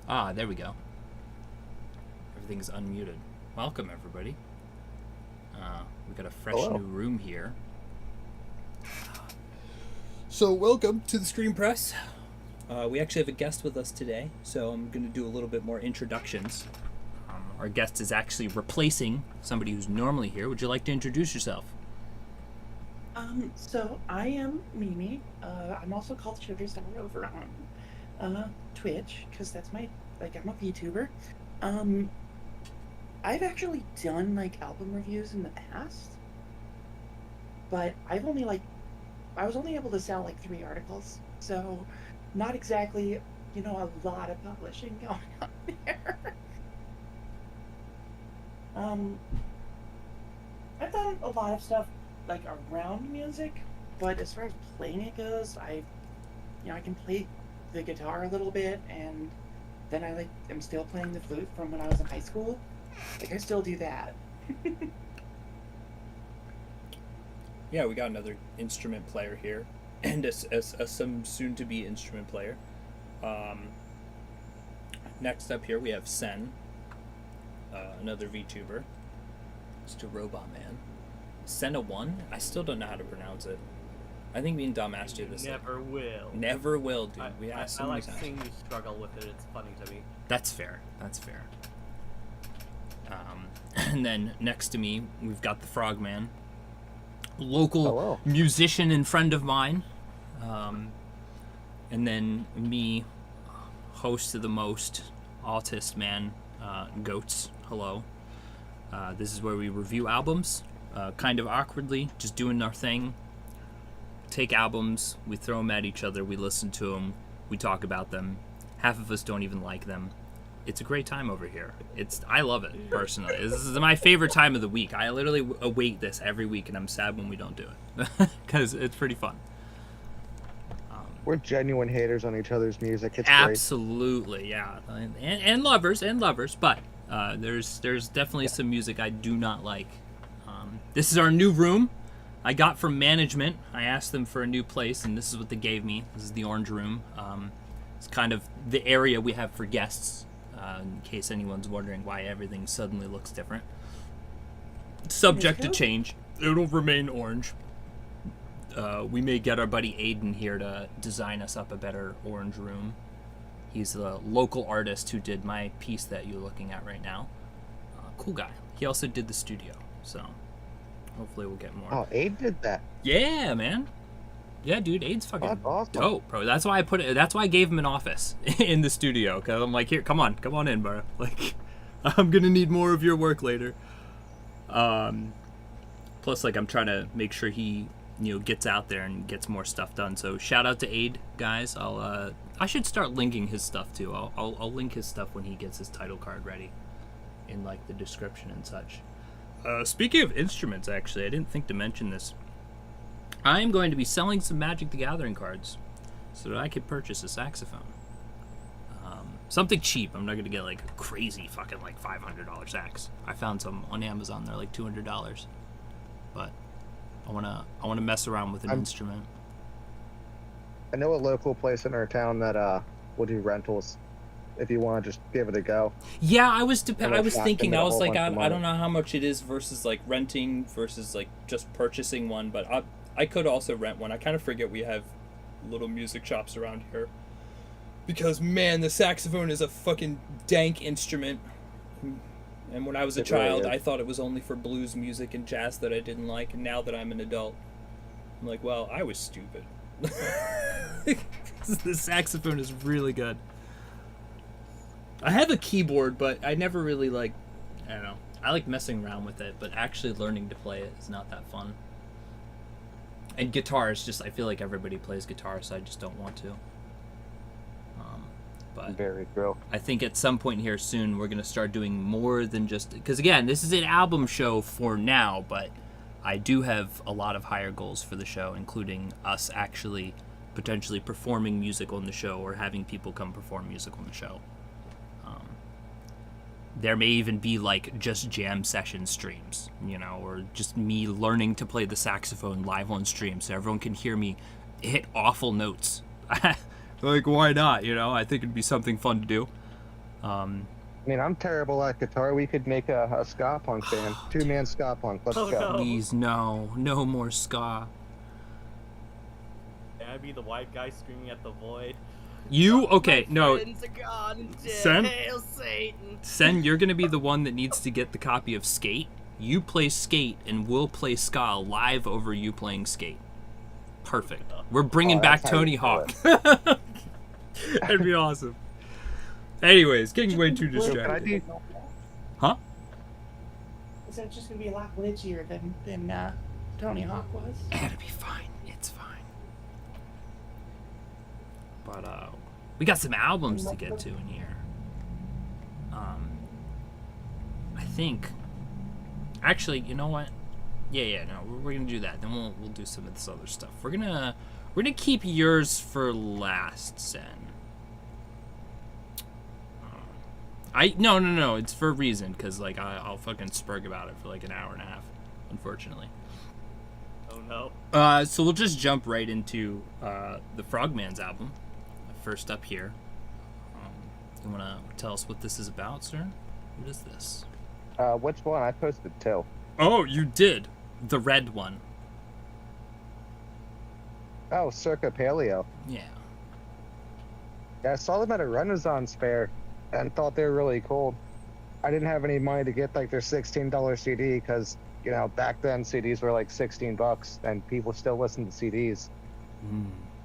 Ah, there we go. Everything's unmuted. Welcome, everybody. We got a fresh Hello. new room here. So, welcome to the Stream Press. We actually have a guest with us today, so I'm going to do a little bit more introductions. Our guest is actually replacing somebody who's normally here. Would you like to introduce yourself? So I am Mimi. I'm also called Sugarstar over on Twitch, because that's I'm a VTuber. I've actually done like album reviews in the past, but I was only able to sell like 3 articles, so not exactly, a lot of publishing going on there. I've done a lot of stuff like around music, but as far as playing it goes, I can play the guitar a little bit, and then I'm still playing the flute from when I was in high school. I still do that. Yeah, we got another instrument player here, and some soon-to-be instrument player. Next up here we have Sen, another VTuber. Mr. Robot Man. Senna 1? I still don't know how to pronounce it. I think me and Dom asked you this. Never will. Never will, dude. We asked so I many like times. seeing you struggle with it. It's funny to me. That's fair. And then next to me, we've got the Frogman, local Hello. musician and friend of mine. And then me, host of the most, Autist Man, Goats. Hello. This is where we review albums, kind of awkwardly, just doing our thing. Take albums, we throw them at each other, we listen to them, we talk about them. Half of us don't even like them. It's a great time over here. I love it, personally. This is my favorite time of the week. I literally await this every week, and I'm sad when we don't do it, because it's pretty fun. We're genuine haters on each other's music. It's Absolutely, yeah. And lovers, but there's definitely some music I do not like. This is our new room I got from management. I asked them for a new place, and this is what they gave me. This is the orange room. It's kind of the area we have for guests, in case anyone's wondering why everything suddenly looks different. Subject to change. It'll remain orange. We may get our buddy Aiden here to design us up a better orange room. He's the local artist who did my piece that you're looking at right now. Cool guy. He also did the studio, so hopefully we'll get more. Oh, Abe did that. Yeah, man. Yeah, dude, Aiden's fucking That's awesome. dope, bro. That's why I gave him an office in the studio, because I'm like, here, come on in, bro. Like, I'm gonna need more of your work later. Plus, like, I'm trying to make sure he, gets out there and gets more stuff done. So shout out to Aid, guys. I should start linking his stuff too. I'll link his stuff when he gets his title card ready, in like the description and such. Speaking of instruments, actually, I didn't think to mention this. I am going to be selling some Magic the Gathering cards so that I could purchase a saxophone. Something cheap. I'm not going to get like a crazy fucking like $500 sax. I found some on Amazon. They're like $200. But I want to mess around with an instrument. I know a local place in our town that will do rentals. If you want to just give it a go. Yeah, I was thinking. I was like, I money. don't know how much it is versus like renting versus like just purchasing one, but I could also rent one. I kind of forget we have little music shops around here. Because, man, the saxophone is a fucking dank instrument. And when I was a child, I thought it was only for blues music and jazz that I didn't like. And now that I'm an adult, I'm like, well, I was stupid. The saxophone is really good. I have a keyboard, but I never really I don't know. I like messing around with it, but actually learning to play it is not that fun. And guitar is just, I feel like everybody plays guitar, so I just don't want to. But Very true. I think at some point here soon we're going to start doing more than just... Because again, this is an album show for now, but I do have a lot of higher goals for the show, including us actually potentially performing music on the show or having people come perform music on the show. There may even be like just jam session streams, or just me learning to play the saxophone live on stream so everyone can hear me hit awful notes. Like, why not? I think it'd be something fun to do. I mean, I'm terrible at guitar. We could make a ska punk band. Two-man ska punk. Let's Oh, go. no. Please, no more ska. Can I be the white guy screaming at the void? Okay, My no. friends are gone dead. Sen? Hail Satan. Sen, you're gonna be the one that needs to get the copy of Skate. You play Skate, and we'll play ska live over you playing Skate. Perfect. We're bringing back that's how Tony you do Hawk. That'd be awesome. Anyways, getting way too Can I distracted. do? Huh? So it's just gonna be a lot glitchier than Tony Hawk was. It'll be fine. It's fine. But we got some albums to get to in here. I think. Actually, you know what? Yeah. No, we're gonna do that. Then we'll do some of this other stuff. We're gonna keep yours for last, Sen. No. It's for a reason, because like I'll fucking spurg about it for like an hour and a half, unfortunately. Oh no. So we'll just jump right into the Frogman's album. First up here. You wanna tell us what this is about, sir? What is this? Which one? I posted two. Oh, you did. The red one. Oh, Circa Paleo. Yeah. Yeah, I saw them at a Renaissance fair and thought they were really cool. I didn't have any money to get like their $16 CD because, you know, back then CDs were like $16 and people still listen to CDs.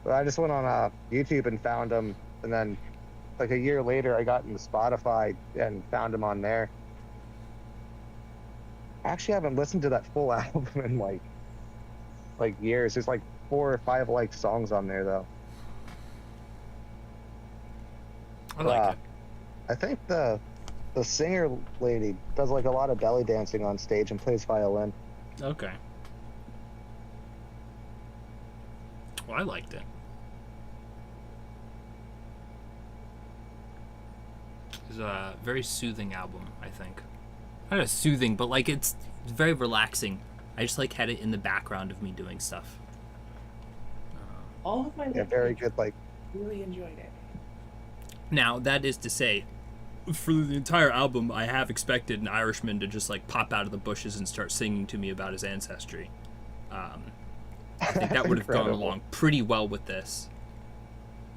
But I just went on YouTube and found them, and then like a year later I got into Spotify and found them on there. I actually haven't listened to that full album in like years. There's like 4 or 5 like songs on there though. I like it. I think the singer lady does like a lot of belly dancing on stage and plays violin. Okay. Well, I liked it. It's a very soothing album, I think. Not as soothing, but like it's very relaxing. I just like had it in the background of me doing stuff. All of my Yeah, very good. Like, really enjoyed it. Now, that is to say, for the entire album, I have expected an Irishman to just like pop out of the bushes and start singing to me about his ancestry. I think that would have gone Incredible. along pretty well with this.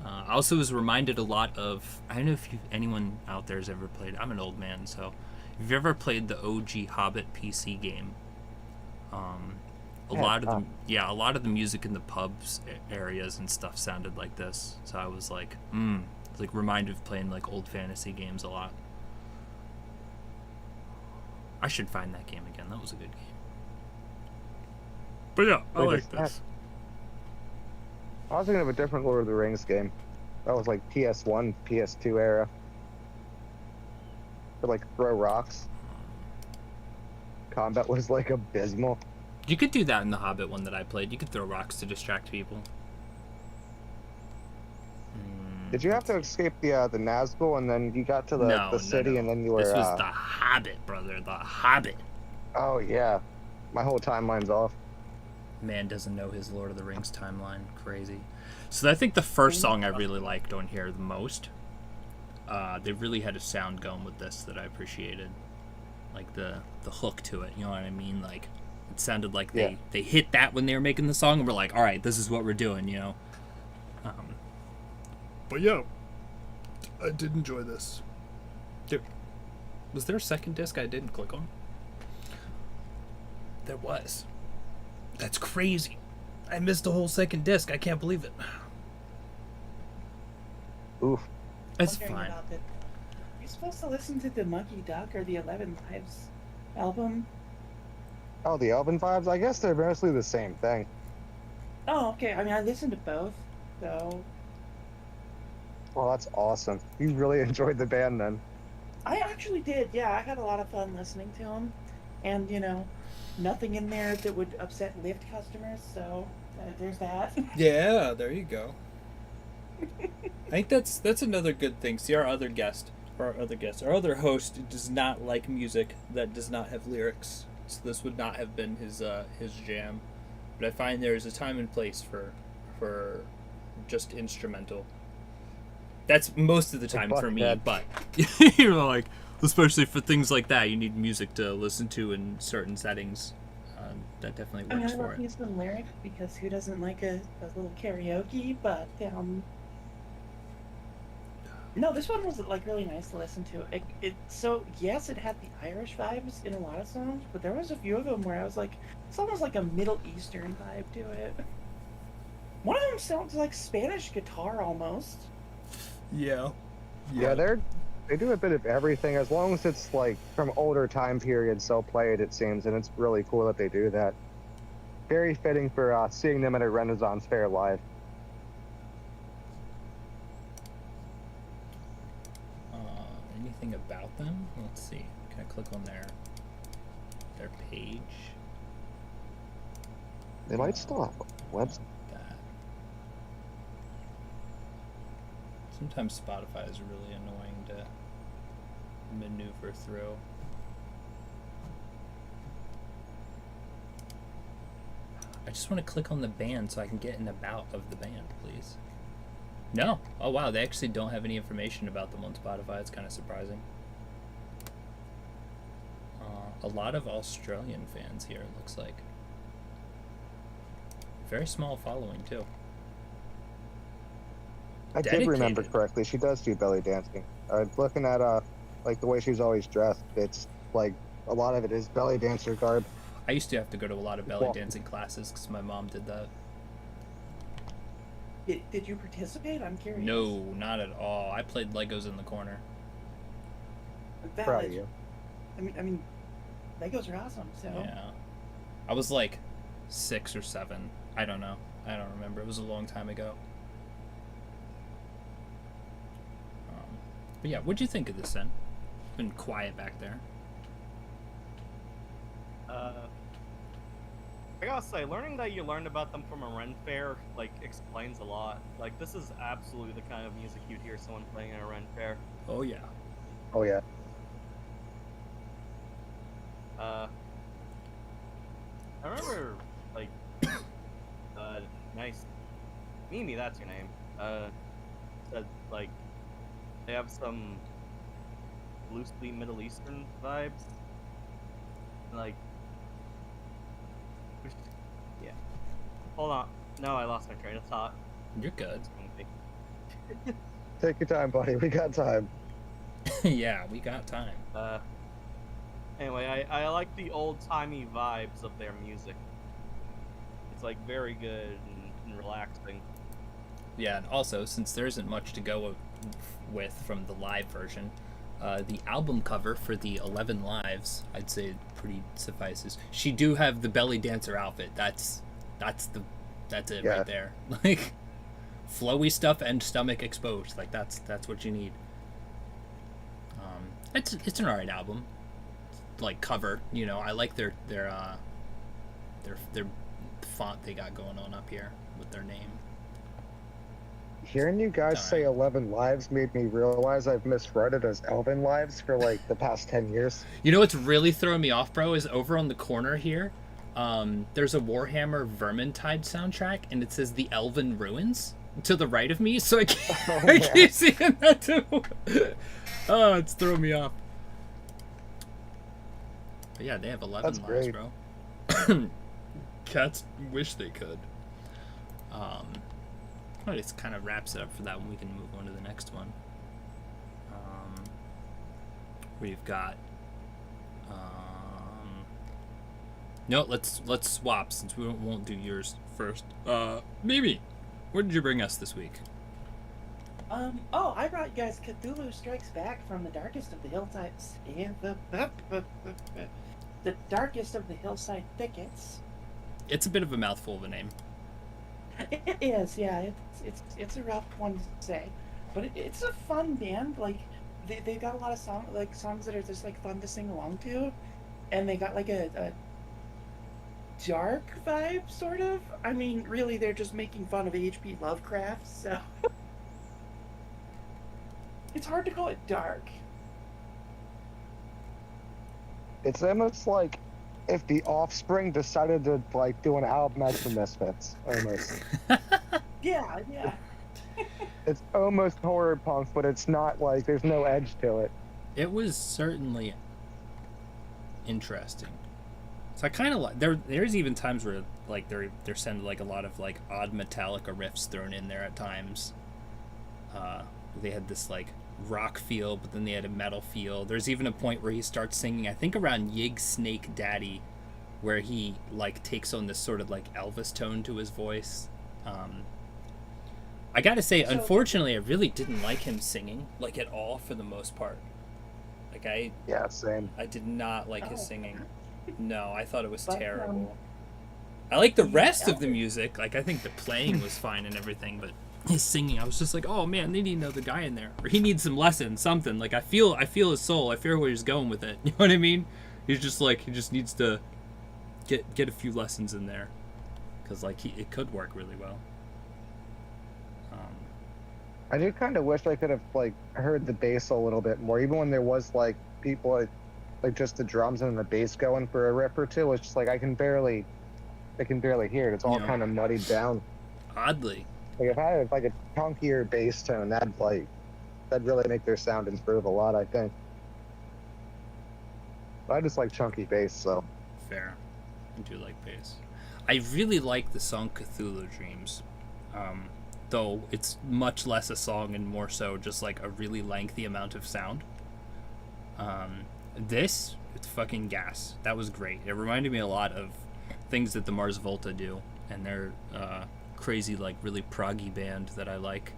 I also was reminded a lot of, I don't know if anyone out there has ever played, I'm an old man, so if you've ever played the OG Hobbit PC game, a lot of the music in the pubs areas and stuff sounded like this. So I was like, like reminded of playing like old fantasy games a lot. I should find that game again. That was a good game. But yeah, I like this. I was thinking of a different Lord of the Rings game. That was like PS1, PS2 era. To like throw rocks. Combat was like abysmal. You could do that in the Hobbit one that I played. You could throw rocks to distract people. Did you have to escape the Nazgul and then you got to the city and then you were... This was the Hobbit, brother. The Hobbit. Oh, yeah. My whole timeline's off. Man doesn't know his Lord of the Rings timeline. Crazy. So I think the first song I really liked on here the most. They really had a sound going with this that I appreciated. Like the hook to it, you know what I mean? Like it sounded like they hit that when they were making the song and we're like, all right, this is what we're doing, you know? But yeah, I did enjoy this. Dude, was there a second disc I didn't click on? There was. That's crazy. I missed a whole second disc. I can't believe it. Oof. It's Wondering fine. about the- You're supposed to listen to the Monkey Duck or the 11 Lives album. Oh, the Elven Vibes? I guess they're mostly the same thing. Oh, okay. I mean, I listened to both, so Well, that's awesome. You really enjoyed the band then. I actually did. Yeah, I had a lot of fun listening to them, and you know, nothing in there that would upset Lyft customers. So there's that. Yeah, there you go. I think that's another good thing. See, our other host does not like music that does not have lyrics. So this would not have been his jam. But I find there is a time and place for just instrumental. That's most of the time for me, Buckhead. but you know, like especially for things like that, you need music to listen to in certain settings. That definitely I mean, works I for love it. music and lyrics because who doesn't like a little karaoke? But no, this one was like really nice to listen to. So yes, it had the Irish vibes in a lot of songs, but there was a few of them where I was like, it's almost like a Middle Eastern vibe to it. One of them sounds like Spanish guitar almost. Yeah. Yeah, they do a bit of everything as long as it's like from older time periods so played, it seems, and it's really cool that they do that. Very fitting for seeing them at a Renaissance fair live. Anything about them? Let's see. Can I click on their page? They might still have a website. That. Sometimes Spotify is really annoying to maneuver through. I just want to click on the band so I can get an about of the band, please. No. Oh, wow. They actually don't have any information about them on Spotify. It's kind of surprising. A lot of Australian fans here, it looks like. Very small following, too. I did remember Dedicated. correctly. She does do belly dancing. Looking at like the way she's always dressed, it's like a lot of it is belly dancer garb. I used to have to go to a lot of belly Well- dancing classes because my mom did that. Did you participate? I'm curious. No, not at all. I played Legos in the corner. Proud Valid. of you. I mean, Legos are awesome. So Yeah. I was like 6 or 7. I don't know. I don't remember. It was a long time ago. But yeah, what'd you think of this then? Been quiet back there. I gotta say, learning that you learned about them from a Ren fair, like, explains a lot. Like, this is absolutely the kind of music you'd hear someone playing at a Ren fair. Oh yeah. Oh yeah. I remember, like, nice. Mimi, that's your name. Said, like, they have some loosely Middle Eastern vibes. Like, yeah. Hold on. No, I lost my train of thought. You're good. Take your time, buddy. We got time. Yeah, we got time. Anyway, I like the old-timey vibes of their music. It's like very good and relaxing. Yeah, and also, since there isn't much to go with from the live version, the album cover for the 11 Lives, I'd say pretty suffices. She do have the belly dancer outfit. That's it Yeah. right there. Like flowy stuff and stomach exposed. Like that's what you need. It's an alright album. Like cover, you know, I like their font they got going on up here with their name. Hearing you guys say 11 lives made me realize I've misread it as Elven Lives for like the past 10 years. You know what's really throwing me off, bro, is over on the corner here. There's a Warhammer Vermintide soundtrack, and it says the Elven Ruins to the right of me, so I keep seeing that too. Oh, it's throwing me off. But yeah, they have 11 That's lives, great. bro. Cats wish they could. Well, it kind of wraps it up for that one. We can move on to the next one. We've got. No, let's swap since we won't do yours first. Mimi, what did you bring us this week? Oh, I brought you guys Cthulhu Strikes Back from the Darkest of the Hillsides. The Darkest of the Hillside Thickets. It's a bit of a mouthful of a name. It is, yeah. It's a rough one to say, but it's a fun band. Like they got a lot of songs that are just like fun to sing along to, and they got like a dark vibe, sort of. I mean, really, they're just making fun of H.P. Lovecraft, so it's hard to call it dark. It's almost like if the Offspring decided to like do an album as the Misfits, almost. Yeah. It's almost horror punk, but it's not like there's no edge to it. It was certainly interesting. So I kind of like there's even times where like they're sending like a lot of like odd Metallica riffs thrown in there at times. They had this like rock feel, but then they had a metal feel. There's even a point where he starts singing, I think around Yig Snake Daddy, where he like takes on this sort of like Elvis tone to his voice. I gotta say, unfortunately, I really didn't like him singing like at all for the most part. Like Yeah, same. I did not like his singing. No, I thought it was But, terrible. I like the rest of the Elvis- music. Like I think the playing was fine and everything, but his singing, I was just like, oh man, they need another guy in there, or he needs some lessons, something. Like I feel his soul. I feel where he's going with it. You know what I mean? He's just like he just needs to get a few lessons in there, because like it could work really well. I do kind of wish I could have like heard the bass a little bit more, even when there was like people like just the drums and the bass going for a rip or two. It's just like I can barely hear it. It's all Yeah. kind of muddied down. Oddly, Like if I had like a chunkier bass tone, that'd really make their sound improve a lot, I think. But I just like chunky bass, so fair. I do like bass. I really like the song Cthulhu Dreams. Though it's much less a song and more so just like a really lengthy amount of sound. It's fucking gas. That was great. It reminded me a lot of things that the Mars Volta do, and their crazy like really proggy band that I like.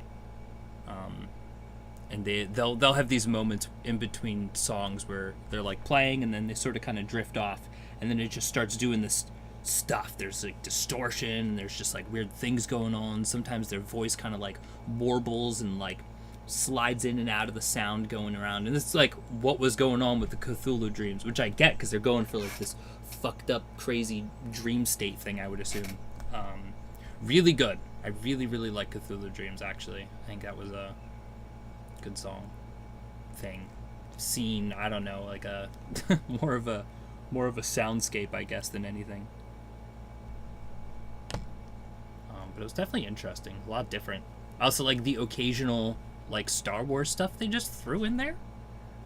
And they'll have these moments in between songs where they're like playing and then they sort of kind of drift off, and then it just starts doing this stuff. There's like distortion, there's just like weird things going on. Sometimes their voice kind of like warbles and like slides in and out of the sound going around, and it's like what was going on with the Cthulhu Dreams, which I get because they're going for like this fucked up crazy dream state thing, I would assume. Really good. I really like Cthulhu Dreams, actually. I think that was a good song thing scene. I don't know, like a more of a soundscape, I guess, than anything. But it was definitely interesting, a lot different. I also like the occasional like Star Wars stuff they just threw in there.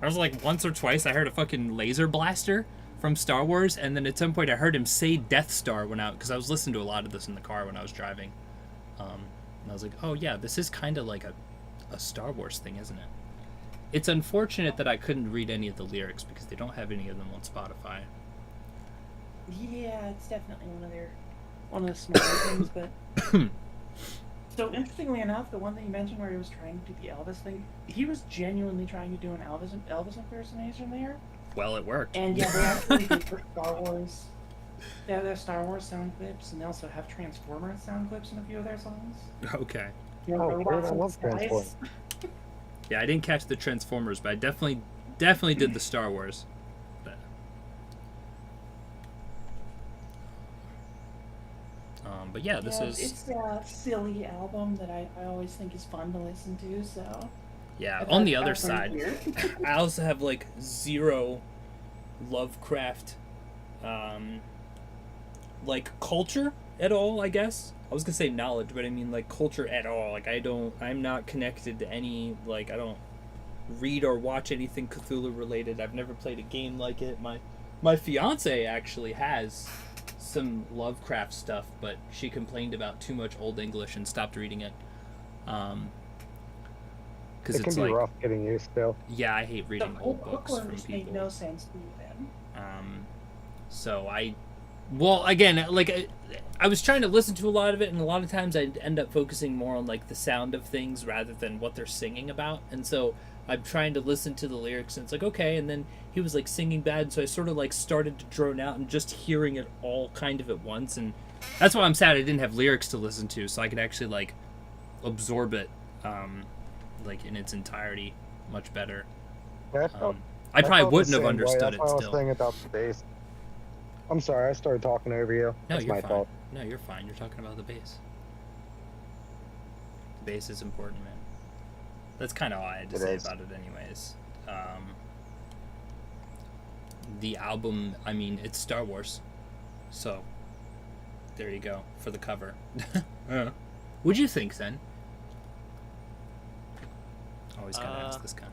I was like once or twice I heard a fucking laser blaster from Star Wars, and then at some point I heard him say Death Star because I was listening to a lot of this in the car when I was driving. And I was like, oh yeah, this is kind of like a Star Wars thing, isn't it? It's unfortunate that I couldn't read any of the lyrics because they don't have any of them on Spotify. Yeah, it's definitely one of the smaller things, but so interestingly enough, the one that you mentioned where he was trying to do the Elvis thing, he was genuinely trying to do an Elvis impersonation there. Well, it worked. And yeah, they actually did for Star Wars. They have their Star Wars sound clips, and they also have Transformers sound clips in a few of their songs. Okay. You know, Oh, robots great, I and love spies. Transformers. Yeah, I didn't catch the Transformers, but I definitely did the Star Wars. But yeah, this is It's a silly album that I always think is fun to listen to. So yeah. I On the thought other that was side, weird. I also have like zero Lovecraft, like culture at all. I guess I was gonna say knowledge, but I mean like culture at all. Like I'm not connected to any. Like I don't read or watch anything Cthulhu related. I've never played a game like it. My fiance actually has some Lovecraft stuff, but she complained about too much Old English and stopped reading it. Because It it's can be like, rough getting used to. yeah, I hate The reading whole old books from just made people. no sense to me then. So well, again, like I was trying to listen to a lot of it, and a lot of times I'd end up focusing more on like the sound of things rather than what they're singing about, and so I'm trying to listen to the lyrics, and it's like, okay, and then he was like singing bad, so I sort of like started to drone out and just hearing it all kind of at once, and that's why I'm sad I didn't have lyrics to listen to, so I could actually like absorb it like in its entirety much better. Yeah, I felt- I probably felt the wouldn't have same way. understood That's it why I was still. saying about the bass. I'm sorry, I started talking over you. No, That's you're my fine. fault. No, you're fine. You're talking about the bass. The bass is important, man. That's kind of all I had to It say is. about it, anyways. The album, I mean, it's Star Wars, so there you go for the cover. What'd you think, then? always gotta ask this guy.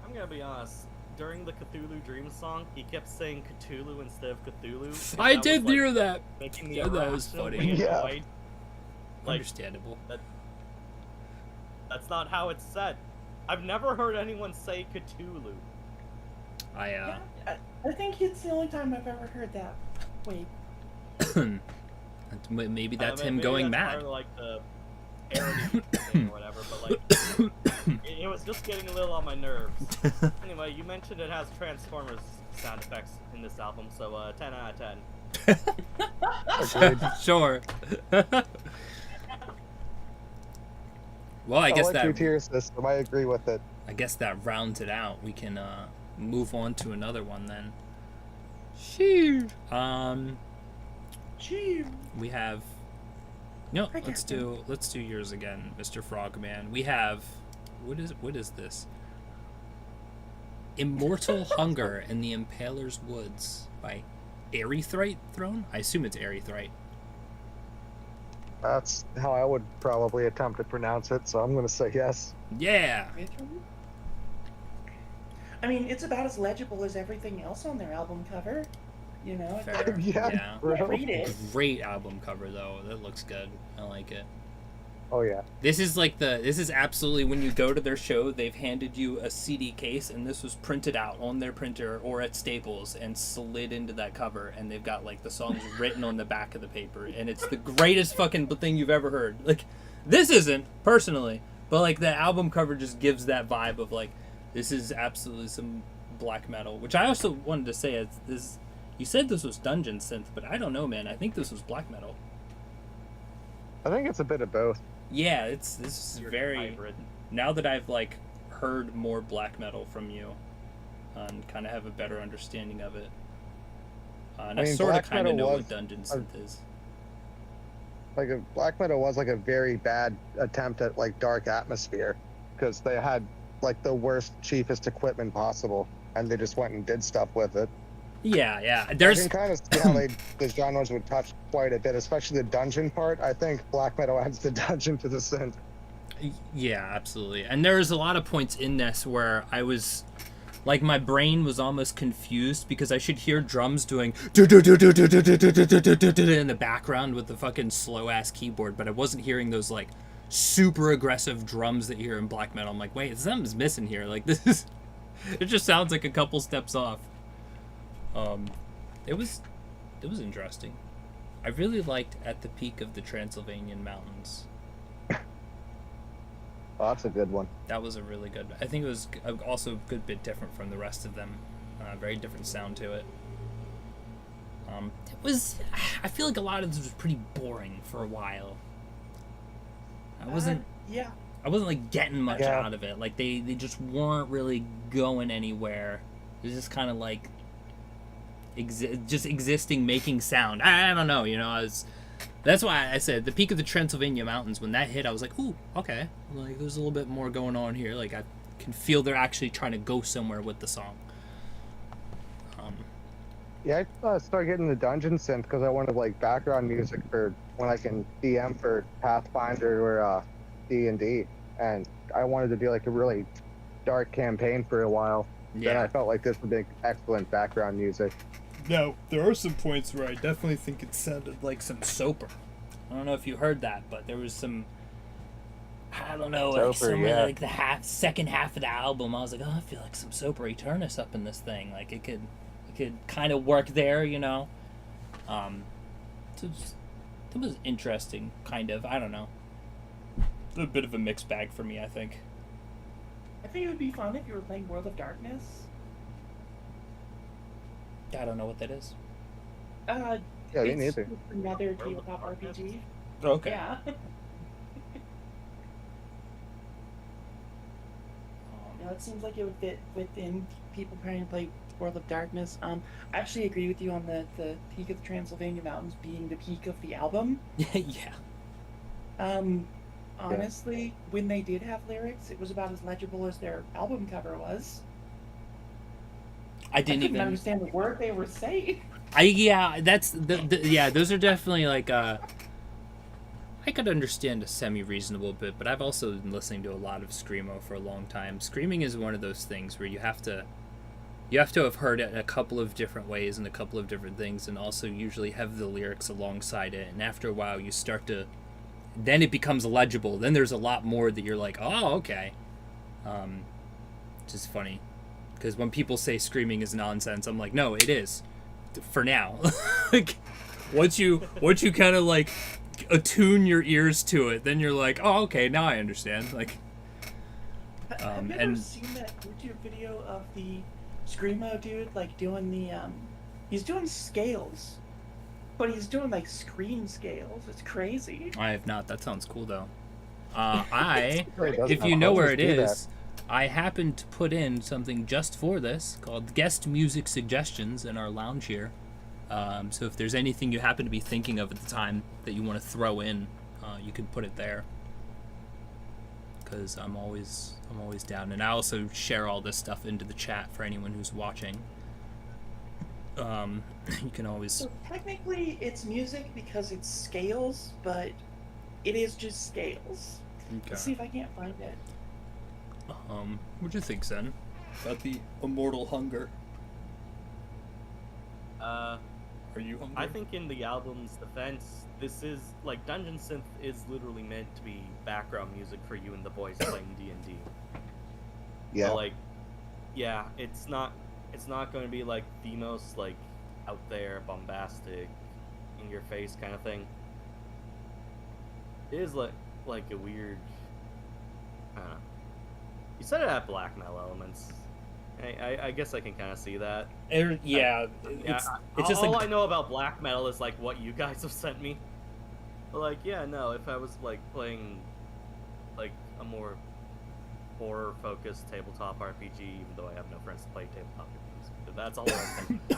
I'm gonna be honest. During the Cthulhu Dream song, he kept saying Cthulhu instead of Cthulhu. and I that did was, like, hear that. Making me Yeah, that was irrationally funny. Yeah. annoyed. Like, Understandable. that's not how it's said. I've never heard anyone say Cthulhu. I I think it's the only time I've ever heard that. Wait. maybe that's Maybe him going that's mad. part of, like, the parody thing or whatever, but like it was just getting a little on my nerves. Anyway, you mentioned it has Transformers sound effects in this album, so 10 out of 10. Agreed. Sure. Well, I guess like that your tier system. I agree with it. I guess that rounds it out. We can move on to another one then. Sheesh. Gee. We have. No, Hi, let's do yours again, Mr. Frogman. We have. What is this? Immortal Hunger in the Impaler's Woods by Aerithright Throne? I assume it's Aerithright. That's how I would probably attempt to pronounce it, so I'm going to say yes. Yeah. I mean, it's about as legible as everything else on their album cover. You know, Fair. Yeah. I read it. Great album cover though. That looks good. I like it. Oh, yeah. This is absolutely when you go to their show, they've handed you a CD case and this was printed out on their printer or at Staples and slid into that cover, and they've got like the songs written on the back of the paper, and it's the greatest fucking thing you've ever heard. Like, this isn't personally, but like the album cover just gives that vibe of like, this is absolutely some black metal, which I also wanted to say is this. You said this was dungeon synth, but I don't know, man. I think this was black metal. I think it's a bit of both. Yeah, this is You're very. hybrid. Now that I've like heard more black metal from you, and kind of have a better understanding of it, and I mean, sort of black kind of metal know was what dungeon synth is. Like, black metal was like a very bad attempt at like dark atmosphere, because they had like the worst, cheapest equipment possible, and they just went and did stuff with it. Yeah. I There's can kind of see how the genres would touch quite a bit, especially the dungeon part. I think black metal adds the dungeon to the synth. Yeah, absolutely. And there was a lot of points in this where I was like, my brain was almost confused because I should hear drums doing in the background with the fucking slow ass keyboard, but I wasn't hearing those like super aggressive drums that you hear in black metal. I'm like, wait, something's missing here. Like, this is, it just sounds like a couple steps off. It was interesting. I really liked At the Peak of the Transylvanian Mountains. Oh, that's a good one. That was a really good. I think it was also a good bit different from the rest of them. Very different sound to it. It was. I feel like a lot of this was pretty boring for a while. I wasn't. Yeah. I wasn't like getting much Yeah. out of it. Like they just weren't really going anywhere. It was just kind of like just existing, making sound. I don't know. You know, that's why I said The Peak of the Transylvania Mountains. When that hit, I was like, ooh, okay. Like, there's a little bit more going on here. Like, I can feel they're actually trying to go somewhere with the song. Yeah, I started getting the dungeon synth because I wanted like background music for when I can DM for Pathfinder or D&D, and I wanted to do like a really dark campaign for a while. Then I felt like this would make excellent background music. Now, there are some points where I definitely think it sounded like some Soper. I don't know if you heard that, but there was some, I don't know, like Soper, somewhere yeah. like the second half of the album, I was like, oh, I feel like some Soper Eternus up in this thing. Like, it could kind of work there, you know? So it was interesting, kind of. I don't know. A bit of a mixed bag for me, I think. I think it would be fun if you were playing World of Darkness. I don't know what that is. Yeah, me It's neither. another tabletop RPG. Okay. Yeah. No, it seems like it would fit within people trying to play World of Darkness. I actually agree with you on the Peak of the Transylvania Mountains being the peak of the album. Yeah. Honestly, when they did have lyrics, it was about as legible as their album cover was. I didn't couldn't even understand the word they were saying. Yeah, that's yeah, those are definitely like I I could understand a semi-reasonable bit, but I've also been listening to a lot of screamo for a long time. Screaming is one of those things where you have to have heard it in a couple of different ways and a couple of different things, and also usually have the lyrics alongside it. And after a while, you start to, then it becomes legible. Then there's a lot more that you're like, oh, okay. Which is funny, because when people say screaming is nonsense, I'm like, no, it is, for now. Like, once you kind of like attune your ears to it, then you're like, oh, okay, now I understand. Like, have you ever seen that YouTube video of the screamo dude like doing the he's doing scales, but he's doing like scream scales? It's crazy. I have not. That sounds cool though. Really If you know where it do is, I happened to put in something just for this called guest music suggestions in our lounge here. So if there's anything you happen to be thinking of at the time that you want to throw in, you can put it there. Because I'm always down, and I also share all this stuff into the chat for anyone who's watching. You can always. So technically, it's music because it's scales, but it is just scales. Okay. Let's see if I can't find it. What'd you think, Zen? About the immortal hunger? Are you hungry? I think in the album's defense, this is like Dungeon Synth is literally meant to be background music for you and the boys playing D&D. Yeah. So, like, yeah, it's not going to be like the most like out there, bombastic, in your face kind of thing. It is like a weird. I don't know. You said it had black metal elements. I guess I can kind of see that. Yeah, it's just all like I know about black metal is like what you guys have sent me. But like, yeah, no, if I was like playing like a more horror-focused tabletop RPG, even though I have no friends to play tabletop RPGs, but that's all I'm thinking.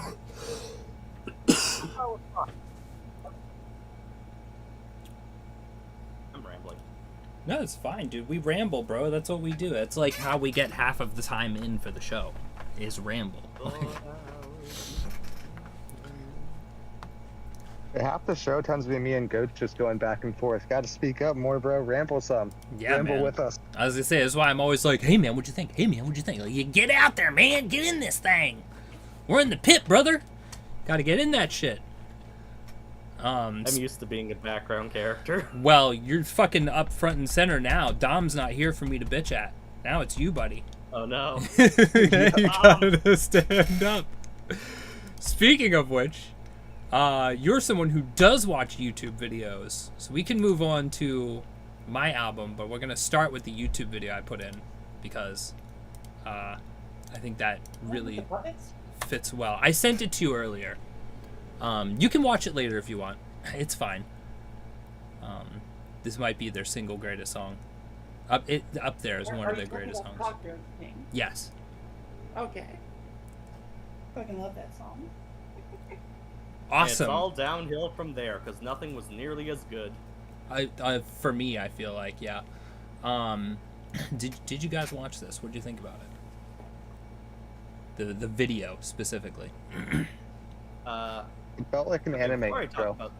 I'm rambling. no, it's fine, dude. We ramble, bro. That's what we do. It's like how we get half of the time in for the show, is ramble. Half the show tends to be me and Goat just going back and forth. Got to speak up more, bro. Ramble some. Yeah, Ramble man. with us. I was gonna say, that's why I'm always like, hey man, what'd you think? Hey man, what'd you think? Like, you get out there, man. Get in this thing. We're in the pit, brother. Gotta get in that shit. I'm used to being a background character. Well, you're fucking up front and center now. Dom's not here for me to bitch at. Now it's you, buddy. Oh no. Yeah, you gotta stand up. Speaking of which, you're someone who does watch YouTube videos, so we can move on to my album, but we're gonna start with the YouTube video I put in because I think that really fits well. I sent it to you earlier. You can watch it later if you want. It's fine. This might be their single greatest song. Up there is one of their greatest songs. Yes. Okay. Fucking love that song. Awesome. It's all downhill from there because nothing was nearly as good. For me, I feel like, yeah. Did you guys watch this? What did you think about it? The video specifically. It felt like an anime, bro.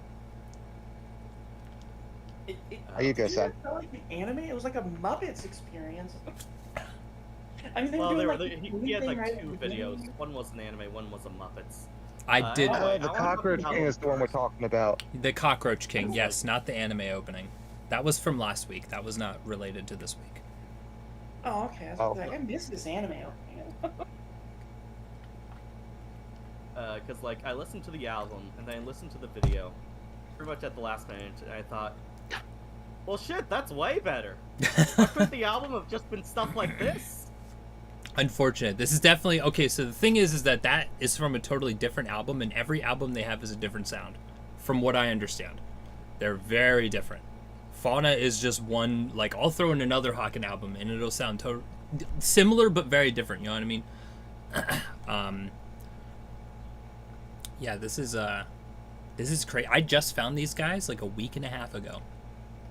How you go, son? It felt like an anime. It was like a Muppets experience. I mean, they were Well, doing, he had like right two videos. One was an anime, one was a Muppets. I did. Anyway, The I wanna Cockroach talk King about is the one we're first. talking about. The Cockroach King, yes, not the anime opening. That was from last week. That was not related to this week. Oh, okay. I was like, I missed this anime opening. Because like I listened to the album and then I listened to the video, pretty much at the last minute, and I thought, well, shit, that's way better. Why couldn't the album have just been stuff like this? Unfortunate. This is definitely okay. So the thing is that is from a totally different album, and every album they have is a different sound, from what I understand. They're very different. Fauna is just one. Like, I'll throw in another Hawken album, and it'll sound similar but very different. You know what I mean? Yeah, this is crazy. I just found these guys like a week and a half ago,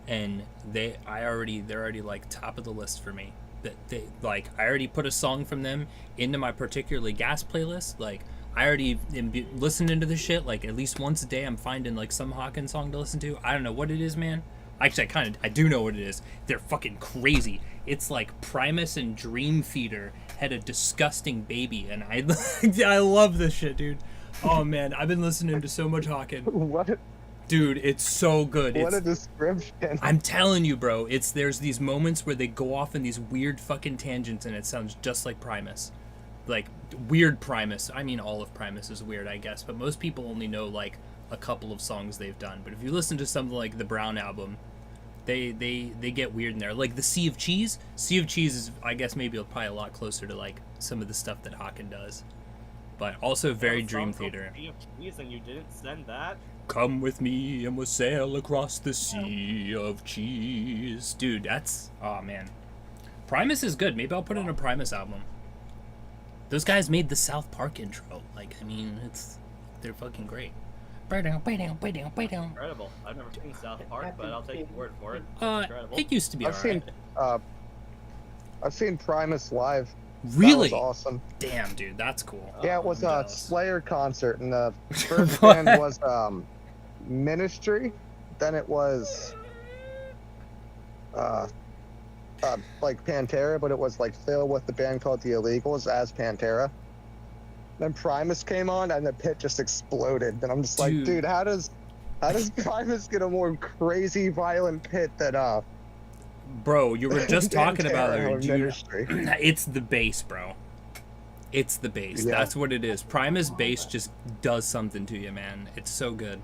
and they're already like top of the list for me. That I already put a song from them into my particularly gas playlist. Like, I already am listening to the shit like at least once a day. I'm finding like some Hawken song to listen to. I don't know what it is, man, Actually, I do know what it is. They're fucking crazy. It's like Primus and Dream Theater had a disgusting baby, and I love this shit, dude. Oh man, I've been listening to so much Hawken. What? Dude, it's so good. What It's, a description. I'm telling you, bro. There's these moments where they go off in these weird fucking tangents, and it sounds just like Primus, like weird Primus. I mean, all of Primus is weird, I guess, but most people only know like a couple of songs they've done. But if you listen to something like the Brown album, they get weird in there. Like the Sea of Cheese. Sea of Cheese is, I guess, maybe probably a lot closer to like some of the stuff that Hawken does, but also very Dream Theater. Sea of Cheese, and you didn't send that? Come with me and we'll sail across the sea of cheese. Dude, that's... Oh, man. Primus is good. Maybe I'll put in a Primus album. Those guys made the South Park intro. Like, I mean, they're fucking great. Incredible. I've never seen South Park, but I'll take your word for it. Incredible. It used to be alright. I've seen Primus live. Really? That was awesome. Damn, dude, that's cool. Yeah, it was I'm a jealous. Slayer concert, and the first What? band was Ministry. Then it was like Pantera, but it was like Phil with the band called The Illegals as Pantera. Then Primus came on, and the pit just exploded. And I'm just like, Dude. dude, how does Primus get a more crazy, violent pit than Bro, you were just talking about Pantera it, or dude. Ministry? It's the bass, bro. It's the bass. Yeah. That's what it is. Primus bass just does something to you, man. It's so good.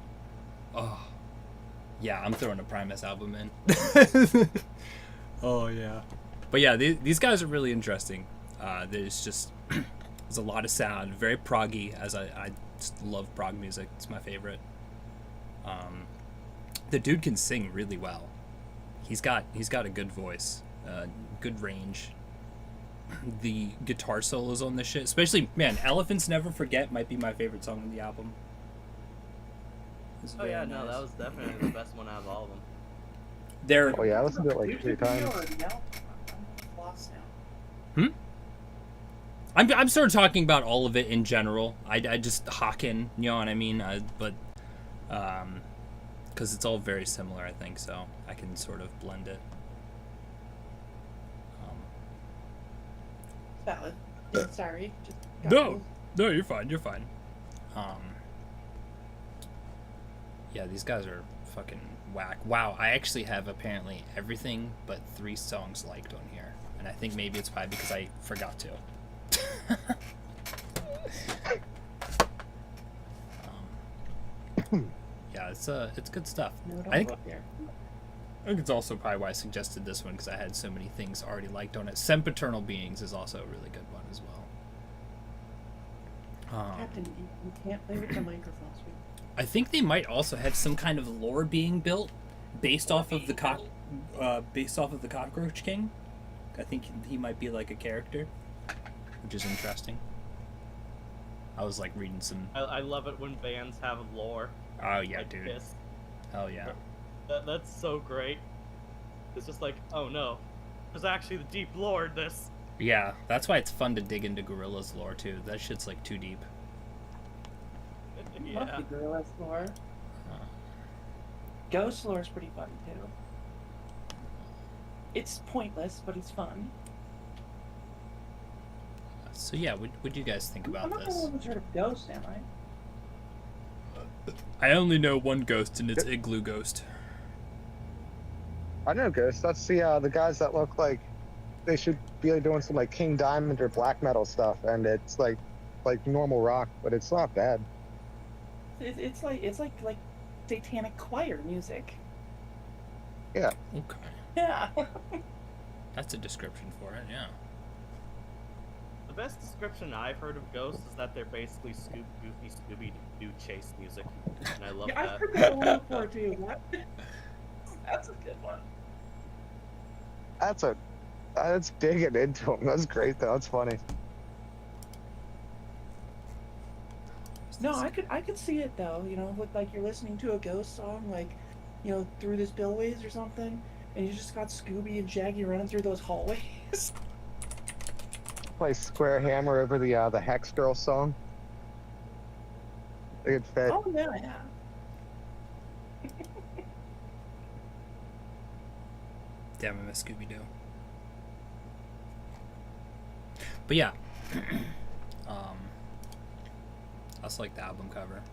Oh. Yeah, I'm throwing a Primus album in. Oh, yeah. But yeah, these guys are really interesting. There's just... there's a lot of sound. Very proggy, as I just love prog music. It's my favorite. The dude can sing really well. He's got a good voice, good range. The guitar solos on this shit, especially, man, Elephants Never Forget might be my favorite song on the album. It's Oh very yeah, no, nice. that was definitely the best one out of all of them. They're Oh yeah, I listened to it like 3 times. I'm lost now. I'm sort of talking about all of it in general. I just Hawken, you know what I mean? Because it's all very similar, I think, so I can sort of blend it. Valid. Sorry. Just No, you're fine. You're fine. Yeah, these guys are fucking whack. Wow, I actually have apparently everything but 3 songs liked on here, and I think maybe it's probably because I forgot to. Yeah, it's good stuff. No, I think don't look there. I think it's also probably why I suggested this one, because I had so many things already liked on it. Sempiternal Beings is also a really good one as well. Captain, you can't play with the microphone, sweet. I think they might also have some kind of lore being built based off of the Cockroach King. I think he might be like a character, which is interesting. I was like reading some. I love it when bands have lore. Oh yeah, like dude. this. Hell yeah. That's so great. It's just like, oh no, there's actually the deep lore in this. Yeah, that's why it's fun to dig into Gorilla's lore too. That shit's like too deep. Love Yeah. the Gorillaz lore. Uh, Ghost lore is pretty fun too. It's pointless, but it's fun. So yeah, what do you guys think I'm about not the this? one who's heard of Ghost, am I? I only know one ghost, and it's Igloo Ghost. I know Ghost. That's the guys that look like they should be doing some like King Diamond or black metal stuff, and it's like normal rock, but it's not bad. It's like satanic choir music. Yeah. Okay. Yeah. That's a description for it, yeah. The best description I've heard of Ghosts is that they're basically goofy Scooby-Doo chase music, and I love Yeah, I've that. heard that one before too. That's a good one. That's digging into them. That's great though. That's funny. No, I could see it though. You know, with like you're listening to a Ghost song, like, you know, through the spillways or something, and you just got Scooby and Shaggy running through those hallways. Play Square Hammer over the Hex Girl song. It fit. Oh yeah, yeah. Damn, I miss Scooby Doo. But yeah, I also like the album cover.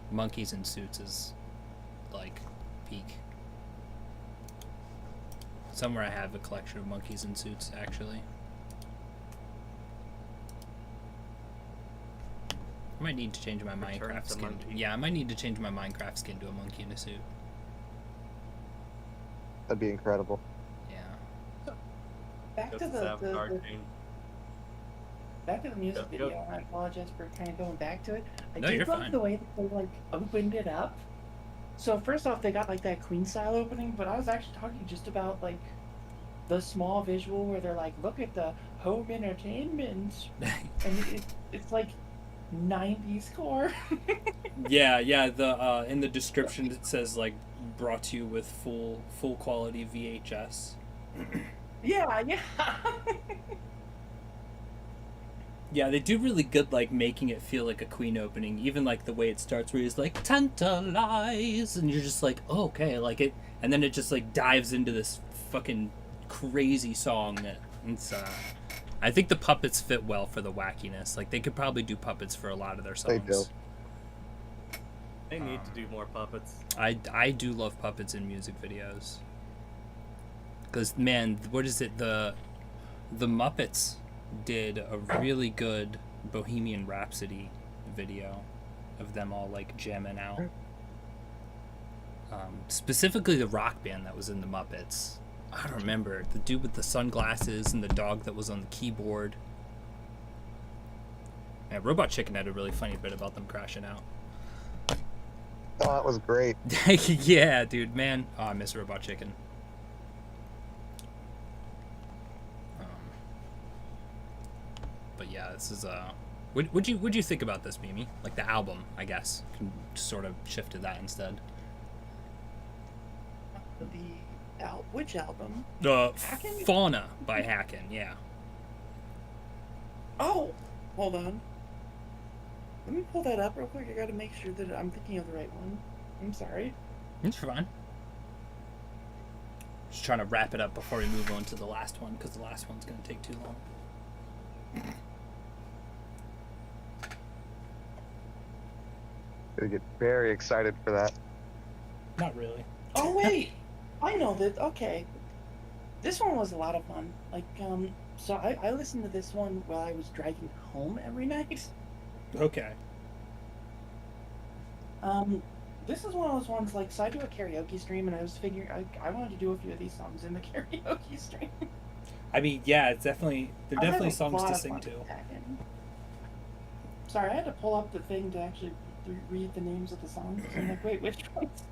Monkeys in Suits is like peak. Somewhere I have a collection of monkeys in suits, actually. I might need to change my Minecraft skin. Monkey. Yeah, I might need to change my Minecraft skin to a monkey in a suit. That'd be incredible. Yeah. Back to Just the, have the, dark the green. back to the music Yep, video. yep. I apologize for kind of going back to it. I No, did you're love fine. the way that they like opened it up. So first off, they got like that Queen style opening, but I was actually talking just about like the small visual where they're like, look at the home entertainment, and it's like 90s core. Yeah. The in the description it says like brought to you with full quality VHS. yeah. Yeah, they do really good, like, making it feel like a Queen opening. Even, like, the way it starts where he's like, tantalize, and you're just like, oh, okay, like it, and then it just, like, dives into this fucking crazy song that it's, I think the puppets fit well for the wackiness. Like, they could probably do puppets for a lot of their songs. They do. They need to do more puppets. I do love puppets in music videos. Because, man, what is it, the Muppets did a really good Bohemian Rhapsody video of them all like jamming out. Specifically the rock band that was in the Muppets. I don't remember. The dude with the sunglasses and the dog that was on the keyboard. Yeah, Robot Chicken had a really funny bit about them crashing out. Oh, that was great. Yeah, dude, man. Oh, I miss Robot Chicken. But yeah, this is What'd you think about this, Mimi? Like the album, I guess. Can sort of shift to that instead. Which album? Hacken? Fauna by Hacken, yeah. Oh, hold on. Let me pull that up real quick. I gotta make sure that I'm thinking of the right one. I'm sorry. It's fine. Just trying to wrap it up before we move on to the last one, because the last one's gonna take too long. Gonna get very excited for that. Not really. Oh wait, I know that. Okay, this one was a lot of fun. Like, so I listened to this one while I was driving home every night. Okay. This is one of those ones, like, so I do a karaoke stream, and I was figuring I wanted to do a few of these songs in the karaoke stream. I mean, yeah, it's definitely they're I had definitely a songs lot to of sing fun to. with Hacken. Sorry, I had to pull up the thing to actually read the names of the songs. I'm like, wait, which ones?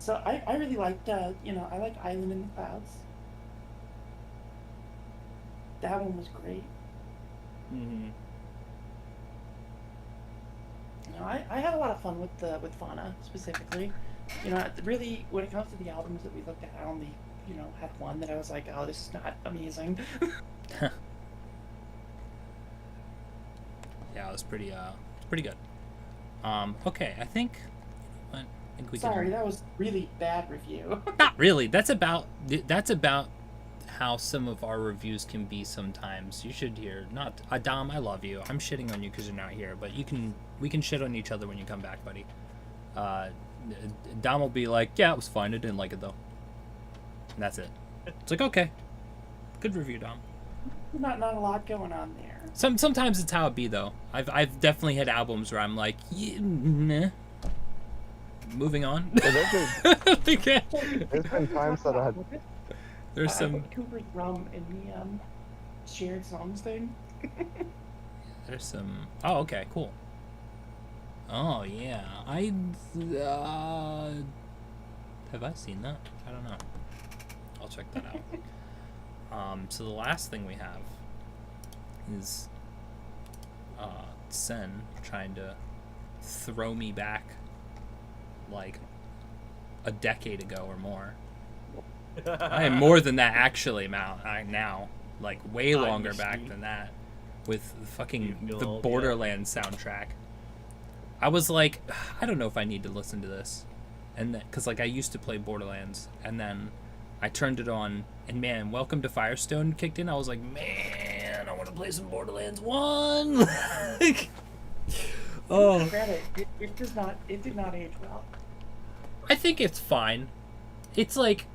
So I really liked, I like Island in the Clouds. That one was great. Mm-hmm. I had a lot of fun with Fauna specifically. Really, when it comes to the albums that we looked at, I only, had one that I was like, oh, this is not amazing. Yeah, it was pretty good. Okay, I think we Sorry, can. that was really bad review. Not really. That's about how some of our reviews can be sometimes. You should hear. Not Dom, I love you. I'm shitting on you because you're not here, but we can shit on each other when you come back, buddy. Dom will be like, yeah, it was fine. I didn't like it though. And that's it. It's like, okay, good review, Dom. Not a lot going on there. Sometimes it's how it be though. I've definitely had albums where I'm like, yeah, meh. Moving on. Yeah, Okay. There's been times that I There's I some. put Cooper's Rum in the shared songs thing. There's some. Oh, okay, cool. Oh yeah, have I seen that? I don't know. I'll check that out. So the last thing we have is Sen trying to throw me back like a decade ago or more. I am more than that actually now, like way longer back than that, with fucking the Borderlands soundtrack. I was like, I don't know if I need to listen to this, and because like I used to play Borderlands, and then I turned it on, and man, Welcome to Firestone kicked in. I was like, man, I want to play some Borderlands 1. Like, oh. Credit, it did not age well. I think it's fine. It's like,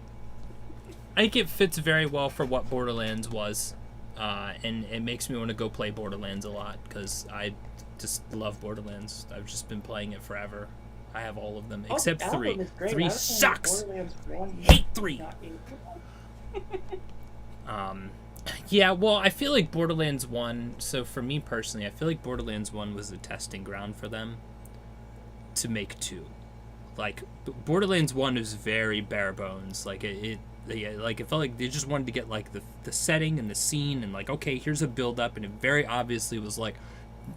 I think it fits very well for what Borderlands was, and it makes me want to go play Borderlands a lot because I just love Borderlands. I've just been playing it forever. I have all of them except the 3. album is great. 3 I was playing sucks. Borderlands 1, Hate 3. not 8. Yeah, well, I feel like Borderlands 1, so for me personally, I feel like Borderlands 1 was a testing ground for them to make 2. Like, Borderlands 1 is very bare bones. Like, it felt like they just wanted to get, like, the setting and the scene and, like, okay, here's a build-up, and it very obviously was, like,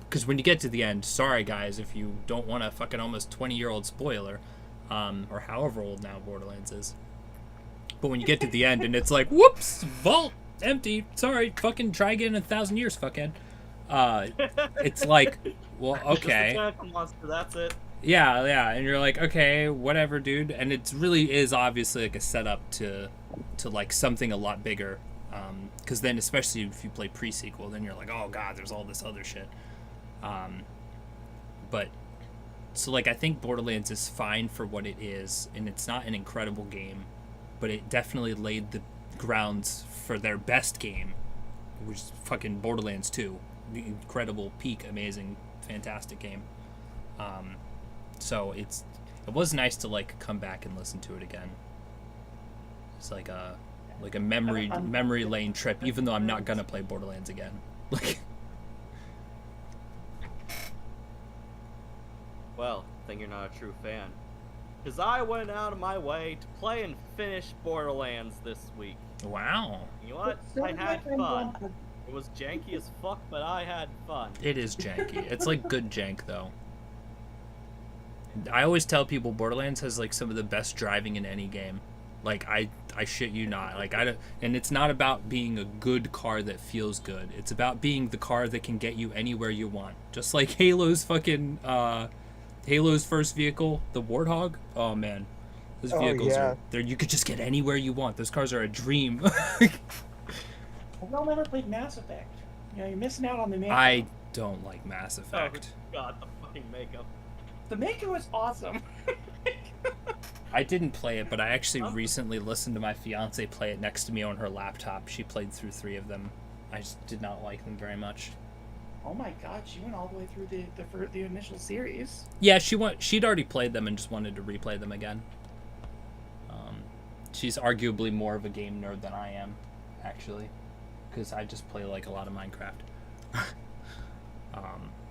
because when you get to the end, sorry, guys, if you don't want a fucking almost 20-year-old spoiler, or however old now Borderlands is, but when you get to the end and it's like, whoops, vault, empty, sorry, fucking try again in 1,000 years, fuckhead. It's like, well, okay. Just a tentacle monster, that's it. Yeah, and you're like, okay, whatever, dude. And it really is obviously like a setup to like something a lot bigger. Because then, especially if you play pre-sequel, then you're like, oh god, there's all this other shit. But so like I think Borderlands is fine for what it is, and it's not an incredible game, but it definitely laid the grounds for their best game, which is fucking Borderlands 2, the incredible, peak, amazing, fantastic game. So it was nice to like come back and listen to it again. It's like a memory lane trip, even though I'm not gonna play Borderlands again. Like, well, then you're not a true fan. Because I went out of my way to play and finish Borderlands this week. wow, You know what? I had fun. It was janky as fuck, but I had fun. it is janky. It's like good jank though. I always tell people Borderlands has like some of the best driving in any game. Like I shit you not. Like I don't, and it's not about being a good car that feels good. It's about being the car that can get you anywhere you want. Just like Halo's first vehicle, the Warthog. Oh man, those vehicles are there. You could just get anywhere you want. Those cars are a dream. I've never played Mass Effect. You know, you're missing out on the makeup. I don't like Mass Effect. Oh god, the fucking makeup. The makeup was awesome. I didn't play it, but I actually recently listened to my fiance play it next to me on her laptop. She played through 3 of them. I just did not like them very much. Oh my god, she went all the way through the initial series. Yeah, she'd already played them and just wanted to replay them again. She's arguably more of a game nerd than I am, actually, because I just play like a lot of Minecraft.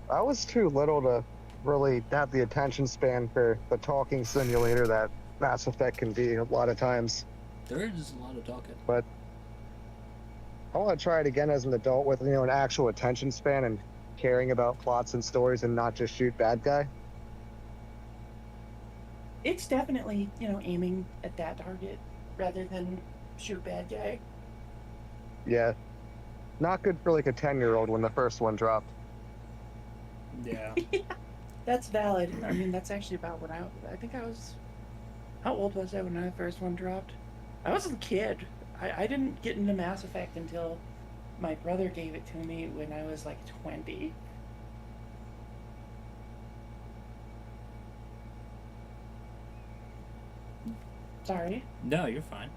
I was too little to really have the attention span for the talking simulator that Mass Effect can be a lot of times. There is a lot of talking. But I want to try it again as an adult with, you know, an actual attention span and caring about plots and stories and not just shoot bad guy. It's definitely, you know, aiming at that target rather than shoot bad guy. Yeah. Not good for like a 10-year-old when the first one dropped. Yeah. That's valid. I mean, that's actually about when I think I was... How old was I when the first one dropped? I was a kid. I didn't get into Mass Effect until my brother gave it to me when I was like 20. Sorry. No, you're fine.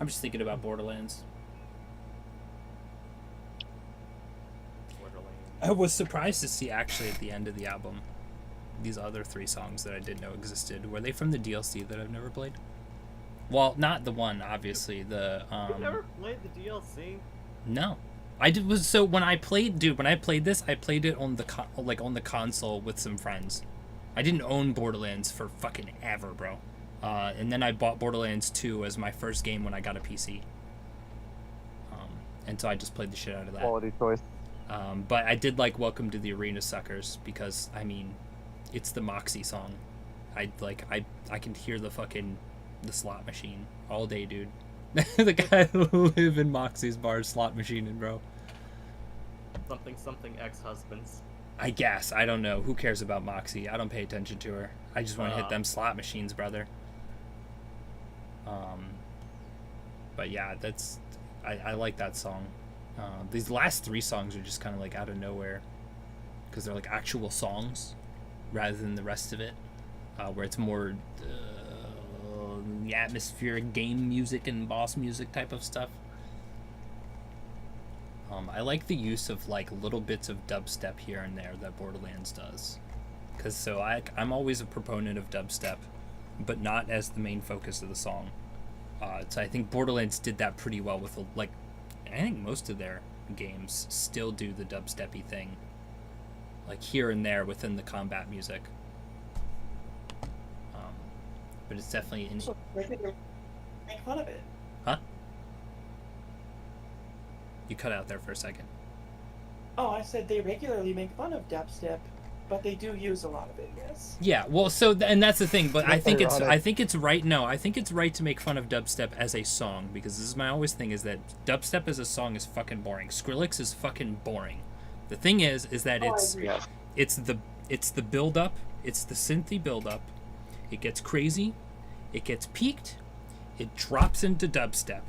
I'm just thinking about Borderlands. I was surprised to see actually at the end of the album these other 3 songs that I didn't know existed. Were they from the DLC that I've never played? Well, not the one, obviously. You never played the DLC? No, I did. So when I played this, I played it on the console with some friends. I didn't own Borderlands for fucking ever, bro. And then I bought Borderlands 2 as my first game when I got a PC. And so I just played the shit out of that. Quality choice. But I did like Welcome to the Arena Suckers because, I mean, it's the Moxie song. I can hear the slot machine all day, dude. The guy who live in Moxie's bar slot machining, bro. Something ex-husbands. I guess. I don't know. Who cares about Moxie? I don't pay attention to her. I just want to hit them slot machines, brother. But yeah, I like that song. These last 3 songs are just kind of like out of nowhere because they're like actual songs rather than the rest of it, where it's more atmospheric game music and boss music type of stuff. I like the use of like little bits of dubstep here and there that Borderlands does, because I'm always a proponent of dubstep, but not as the main focus of the song. So I think Borderlands did that pretty well with I think most of their games still do the dubsteppy thing, like here and there within the combat music. But it's definitely So, make fun of it. Huh? You cut out there for a second. Oh, I said they regularly make fun of dubstep, but they do use a lot of it. Yes. Yeah, well, and that's the thing. But I think ironic. I think it's right. No, I think it's right to make fun of dubstep as a song, because this is my always thing is that dubstep as a song is fucking boring. Skrillex is fucking boring. The thing is that it's the build up, it's the synthy build up. It gets crazy, it gets peaked, it drops into dubstep.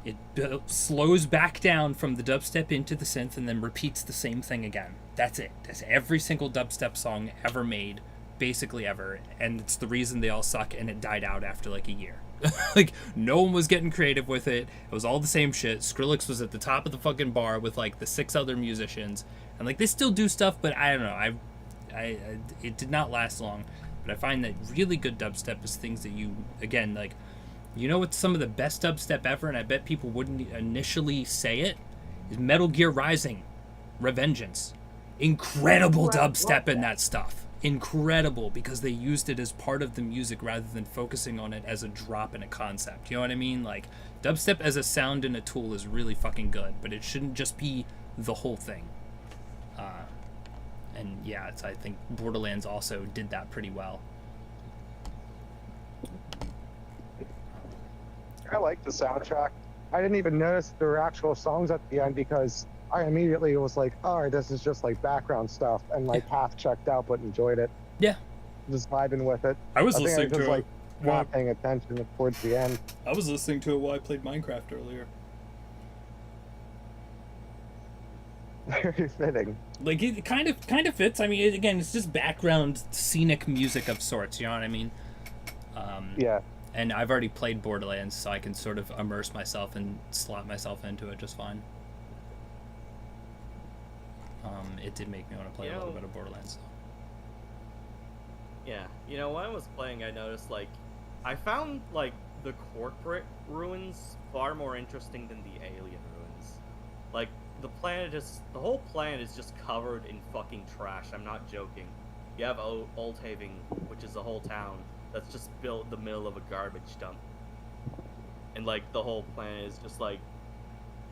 It slows back down from the dubstep into the synth and then repeats the same thing again. That's it. That's every single dubstep song ever made, basically ever. And it's the reason they all suck, and it died out after like a year. Like, no one was getting creative with it. It was all the same shit. Skrillex was at the top of the fucking bar with like the 6 other musicians. And like, they still do stuff, but I don't know. It did not last long. But I find that really good dubstep is things that you, again, like, you know what's some of the best dubstep ever, and I bet people wouldn't initially say it, is Metal Gear Rising, Revengeance. Incredible dubstep in that stuff. Incredible, because they used it as part of the music rather than focusing on it as a drop in a concept. You know what I mean? Like, dubstep as a sound and a tool is really fucking good, but it shouldn't just be the whole thing. And yeah, I think Borderlands also did that pretty well. I like the soundtrack. I didn't even notice there were actual songs at the end because I immediately was like, "Oh, this is just like background stuff," and like half checked out but enjoyed it. Yeah, Just vibing with it. I was I think listening I just to like it. not paying attention towards the end. I was listening to it while I played Minecraft earlier. Very fitting. Like, it kind of fits. I mean, again, it's just background scenic music of sorts. You know what I mean? Yeah. And I've already played Borderlands, so I can sort of immerse myself and slot myself into it just fine. It did make me want to play a little bit of Borderlands. Yeah, you know, when I was playing, I noticed, like, I found, like, the corporate ruins far more interesting than the alien ruins. Like, the whole planet is just covered in fucking trash. I'm not joking. You have Old Haven, which is a whole town that's just built in the middle of a garbage dump. And, like, the whole planet is just, like,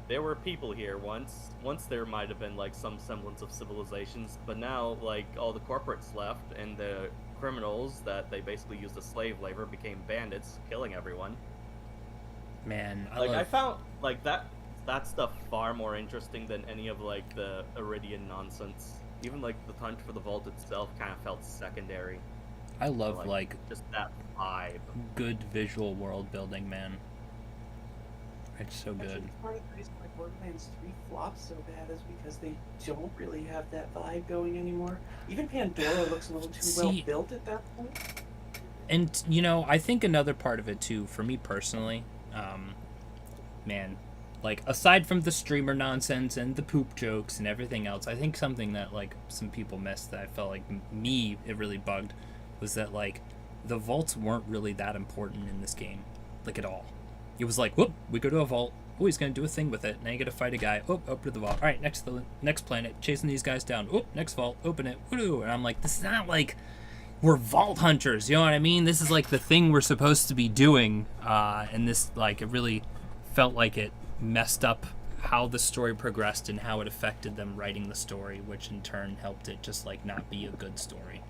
there were people here once. Once there might have been, like, some semblance of civilizations, but now, like, all the corporates left, and the criminals that they basically used as slave labor became bandits, killing everyone. Man, I found, like, that stuff far more interesting than any of, like, the Iridian nonsense. Even, like, the hunt for the vault itself kind of felt secondary. I love, like just that vibe. Good visual world building, man. It's so good. Actually, part of the reason why Borderlands 3 flops so bad is because they don't really have that vibe going anymore. Even Pandora looks a little too well built at that point. And, you know, I think another part of it, too, for me personally, man, like, aside from the streamer nonsense and the poop jokes and everything else, I think something that, like, some people missed that I felt like it really bugged was that, like, the vaults weren't really that important in this game, like, at all. It was like, whoop, we go to a vault. Oh, he's going to do a thing with it. Now you got to fight a guy. Oh, up to the vault. All right, next planet, chasing these guys down. Oh, next vault, open it. Woo! And I'm like, this is not like we're vault hunters. You know what I mean? This is like the thing we're supposed to be doing. And this, like, it really felt like it messed up how the story progressed and how it affected them writing the story, which in turn helped it just, like, not be a good story.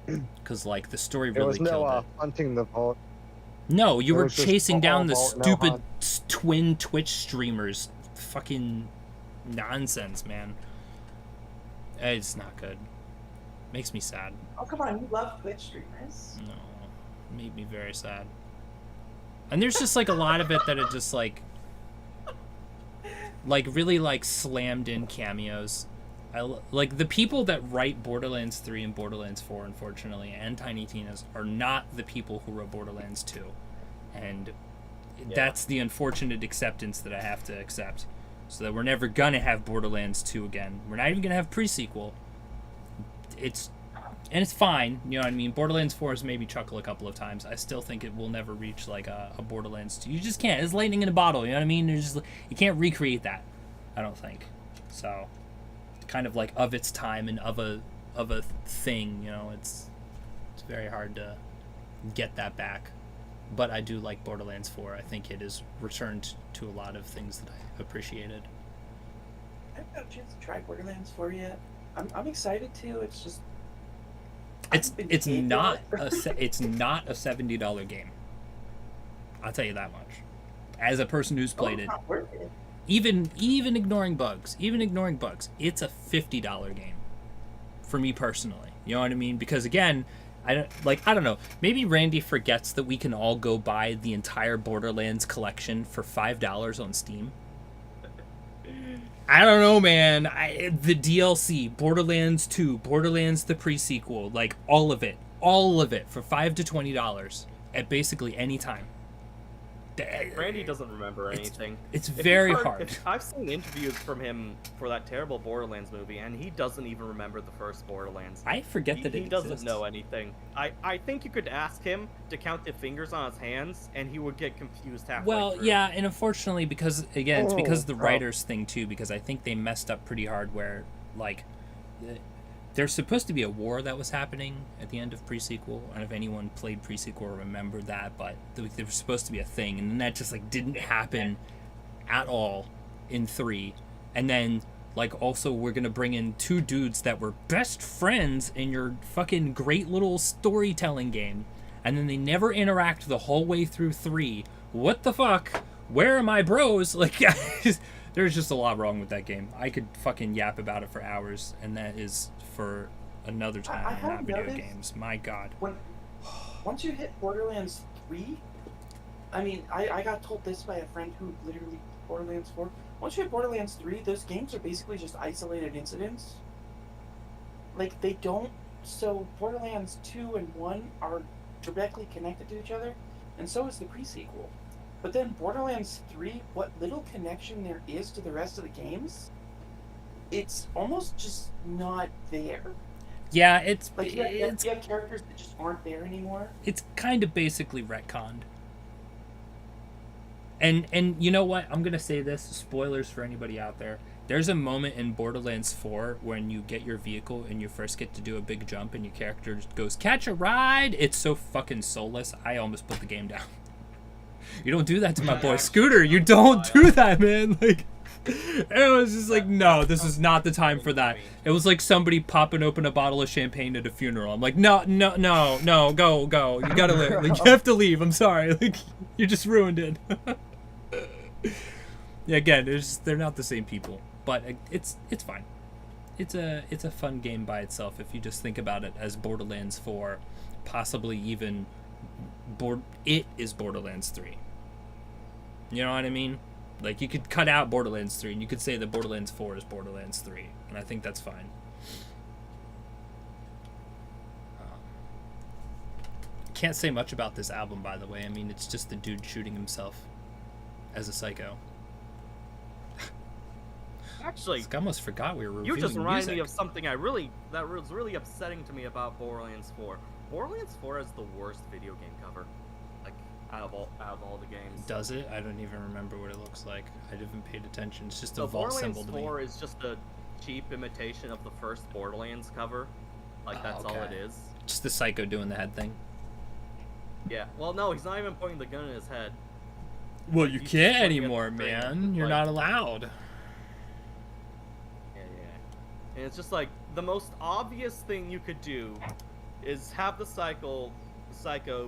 Because, like, the story really killed it. There was no hunting the vault. No, you were just chasing down the vault, stupid twin Twitch streamers. Fucking nonsense, man. It's not good. Makes me sad. Oh, come on, you love Twitch streamers. No, made me very sad. And there's just like a lot of it that are just like really like slammed in cameos. Like the people that write Borderlands 3 and Borderlands 4, unfortunately, and Tiny Tina's are not the people who wrote Borderlands 2. And that's the unfortunate acceptance that I have to accept. So that we're never gonna have Borderlands 2 again. We're not even gonna have pre-sequel. It's fine, you know what I mean? Borderlands 4 has made me chuckle a couple of times. I still think it will never reach like a Borderlands 2. You just can't. It's lightning in a bottle, you know what I mean? You can't recreate that, I don't think. So kind of like of its time and of a thing, you know, it's very hard to get that back. But I do like Borderlands 4. I think it has returned to a lot of things that I appreciated. I haven't got a chance to try Borderlands 4 yet. I'm excited to. It's just it's not a $70 game. I'll tell you that much. As a person who's played it, even ignoring bugs, it's a $50 game for me personally. You know what I mean? Because again, I don't know. Maybe Randy forgets that we can all go buy the entire Borderlands collection for $5 on Steam. I don't know, man. The DLC, Borderlands 2, Borderlands the pre-sequel, like all of it for $5 to $20 at basically any time. Randy doesn't remember anything. It's very hard. I've seen interviews from him for that terrible Borderlands movie, and he doesn't even remember the first Borderlands. I forget that he doesn't know anything. I think you could ask him to count the fingers on his hands, and he would get confused halfway through. Yeah, and unfortunately, because again, it's because of the writers thing too. Because I think they messed up pretty hard. Where like, there's supposed to be a war that was happening at the end of pre-sequel. I don't know if anyone played pre-sequel or remembered that, but there was supposed to be a thing, and then that just like didn't happen at all in 3. And then like also we're gonna bring in 2 dudes that were best friends in your fucking great little storytelling game, and then they never interact the whole way through 3. What the fuck? Where are my bros? Like, there's just a lot wrong with that game. I could fucking yap about it for hours, and that is for another time, not video games. My God. Once you hit Borderlands 3, I mean, I got told this by a friend who literally Borderlands 4. Once you hit Borderlands 3, those games are basically just isolated incidents. Like, they don't... So, Borderlands 2 and 1 are directly connected to each other, and so is the pre-sequel. But then Borderlands 3, what little connection there is to the rest of the games, it's almost just not there. Yeah, it's... Like, you have characters that just aren't there anymore. It's kind of basically retconned. And you know what? I'm going to say this, spoilers for anybody out there. There's a moment in Borderlands 4 when you get your vehicle and you first get to do a big jump and your character just goes, "Catch a ride!" It's so fucking soulless, I almost put the game down. You don't do that to my boy Scooter. You don't do that, man. Like, it was just like, no, this is not the time for that. It was like somebody popping open a bottle of champagne at a funeral. I'm like, no, go. You gotta leave. Like, you have to leave. I'm sorry. Like, you just ruined it. Yeah, again, they're not the same people, but it's fine. It's a fun game by itself if you just think about it as Borderlands 4, possibly even it is Borderlands 3. You know what I mean? Like, you could cut out Borderlands 3 and you could say that Borderlands 4 is Borderlands 3, and I think that's fine. Can't say much about this album, by the way. I mean, it's just the dude shooting himself as a psycho. Actually, I almost forgot we were reviewing you just reminded music. me of something that was really upsetting to me about Borderlands 4. Borderlands 4 has the worst video game cover, like out of all the games. Does it? I don't even remember what it looks like. I haven't paid attention. It's just a So vault Borderlands symbol to 4 me. is just a cheap imitation of the first Borderlands cover. Like, that's all it is. Just the psycho doing the head thing. Yeah. Well, no, he's not even pointing the gun in his head. Well, you He's can't pointing at anymore, the thing, man. You're like- not allowed. Yeah. And it's just like, the most obvious thing you could do is have the psycho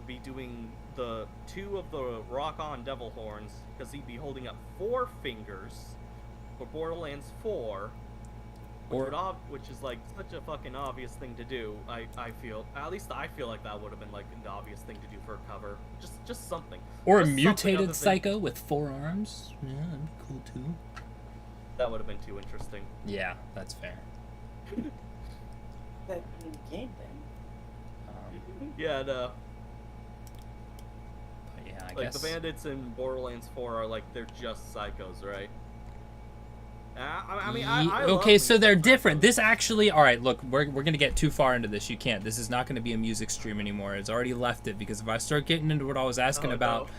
be doing the 2 of the rock-on devil horns, because he'd be holding up 4 fingers for Borderlands 4, Or which is like such a fucking obvious thing to do. I feel, at least I feel like that would have been like an obvious thing to do for a cover. Just something. or a Just something mutated other than- psycho with 4 arms. Yeah, that'd be cool too. That would have been too interesting. Yeah, that's fair. That game thing. Yeah, no. But yeah, I Like guess. the bandits in Borderlands 4 are like they're just psychos, right? I mean, I love okay, so when they're psychos. different. This actually, all right. Look, we're gonna get too far into this. You can't. This is not gonna be a music stream anymore. It's already left it because if I start getting into what I was asking Oh, about, no.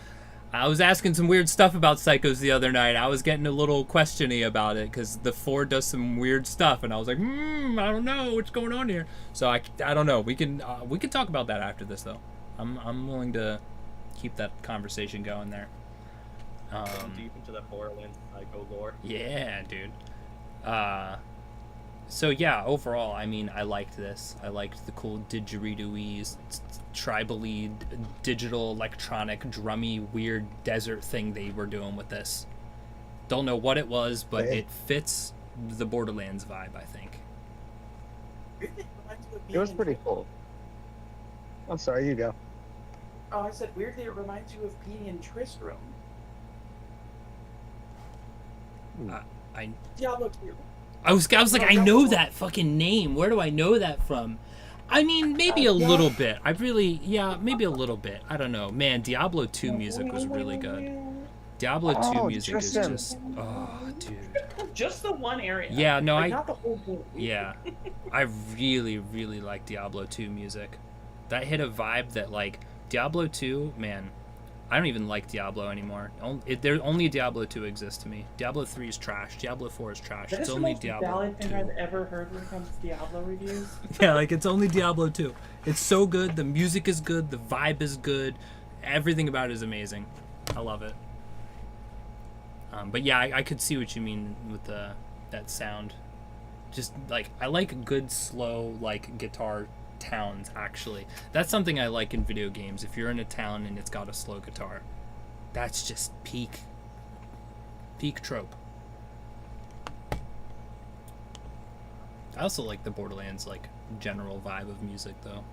I was asking some weird stuff about psychos the other night. I was getting a little questiony about it because the 4 does some weird stuff, and I was like, I don't know what's going on here. So I don't know. We can talk about that after this though. I'm willing to keep that conversation going there. Going deep into that Borderlands psycho lore. Yeah, dude. So yeah, overall, I mean, I liked this. I liked the cool didgeridoo-y, tribal-y, digital, electronic, drummy, weird desert thing they were doing with this. Don't know what it was, but Hey. it fits the Borderlands vibe, I think. Weirdly, it reminds you of It was being pretty in- cool. I'm sorry, you go. Oh, I said weirdly, it reminds you of being in Tristram. I Diablo 2. I was like, I know that fucking name. Where do I know that from? I mean, maybe a little bit. I really, yeah, maybe a little bit. I don't know. Man, Diablo 2 music was really good. Diablo 2 Oh, music is Tristan. just, oh, dude. Just the one area. Yeah, no, Like, I, not the whole game. yeah. I really, really like Diablo 2 music. That hit a vibe that, like, Diablo 2, man, I don't even like Diablo anymore. Only Diablo 2 exists to me. Diablo 3 is trash. Diablo 4 is trash. That It's is the only most Diablo valid thing 2. I've ever heard when it comes to Diablo reviews. Yeah, like it's only Diablo 2. It's so good. The music is good. The vibe is good. Everything about it is amazing. I love it. But yeah, I could see what you mean with that sound. Just like I like good slow like guitar towns. Actually, that's something I like in video games. If you're in a town and it's got a slow guitar, that's just peak trope. I also like the Borderlands like general vibe of music though.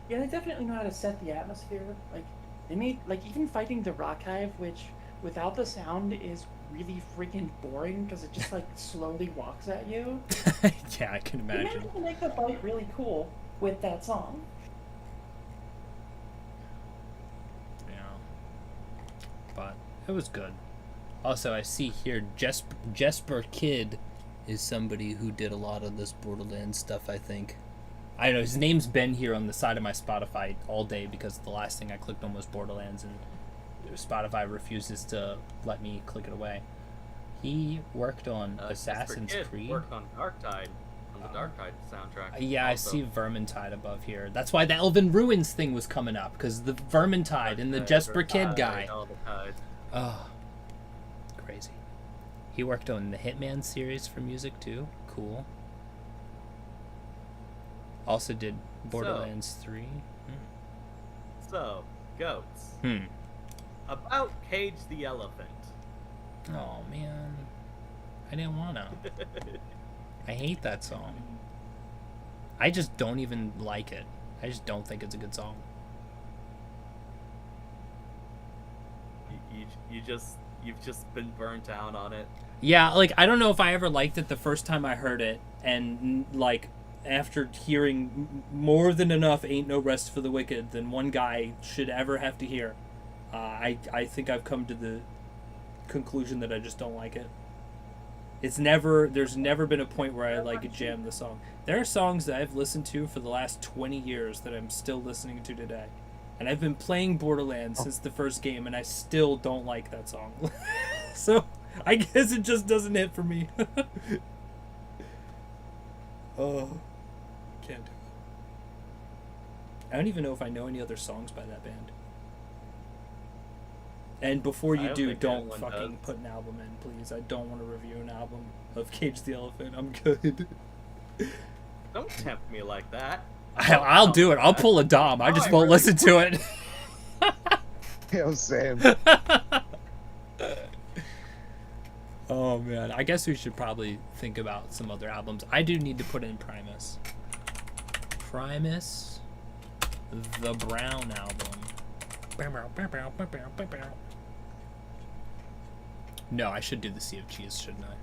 Yeah, they definitely know how to set the atmosphere. Like, they made, like, even fighting the Rock Hive, which, without the sound, is really freaking boring, because it just, like, slowly walks at you. Yeah, I can They imagine. managed to make the fight really cool with that song. Yeah. But it was good. Also, I see here Jesper Kidd is somebody who did a lot of this Borderlands stuff, I think. I don't know, his name's been here on the side of my Spotify all day because the last thing I clicked on was Borderlands and Spotify refuses to let me click it away. He worked on Assassin's Jesper Kidd Creed. worked on Darktide, on the Darktide soundtrack. Yeah, I also. see Vermintide above here. That's why the Elven Ruins thing was coming up, because the Vermintide and the Darktide, Jesper Kidd Darktide, guy. all the tide. Oh, crazy. He worked on the Hitman series for music too. Cool. Also did Borderlands 3. So, goats. Hmm. About Cage the Elephant. Oh man, I didn't wanna. I hate that song. I just don't even like it. I just don't think it's a good song. You've just been burnt out on it. Yeah, like I don't know if I ever liked it the first time I heard it, and like after hearing more than enough "Ain't No Rest for the Wicked" than one guy should ever have to hear, I think I've come to the conclusion that I just don't like it. There's never been a point where I like jam the song. There are songs that I've listened to for the last 20 years that I'm still listening to today. And I've been playing Borderlands since the first game, and I still don't like that song. So, I guess it just doesn't hit for me. Oh, can't do it. I don't even know if I know any other songs by that band. And before I you don't do, think don't anyone fucking does. put an album in, please. I don't want to review an album of Cage the Elephant. I'm good. Don't tempt me like that. I'll do it. I'll pull a Dom. I No, just I won't really listen to it. Yeah, same. Oh man, I guess we should probably think about some other albums. I do need to put in Primus, the Brown album. No, I should do the Sea of Cheese, shouldn't I?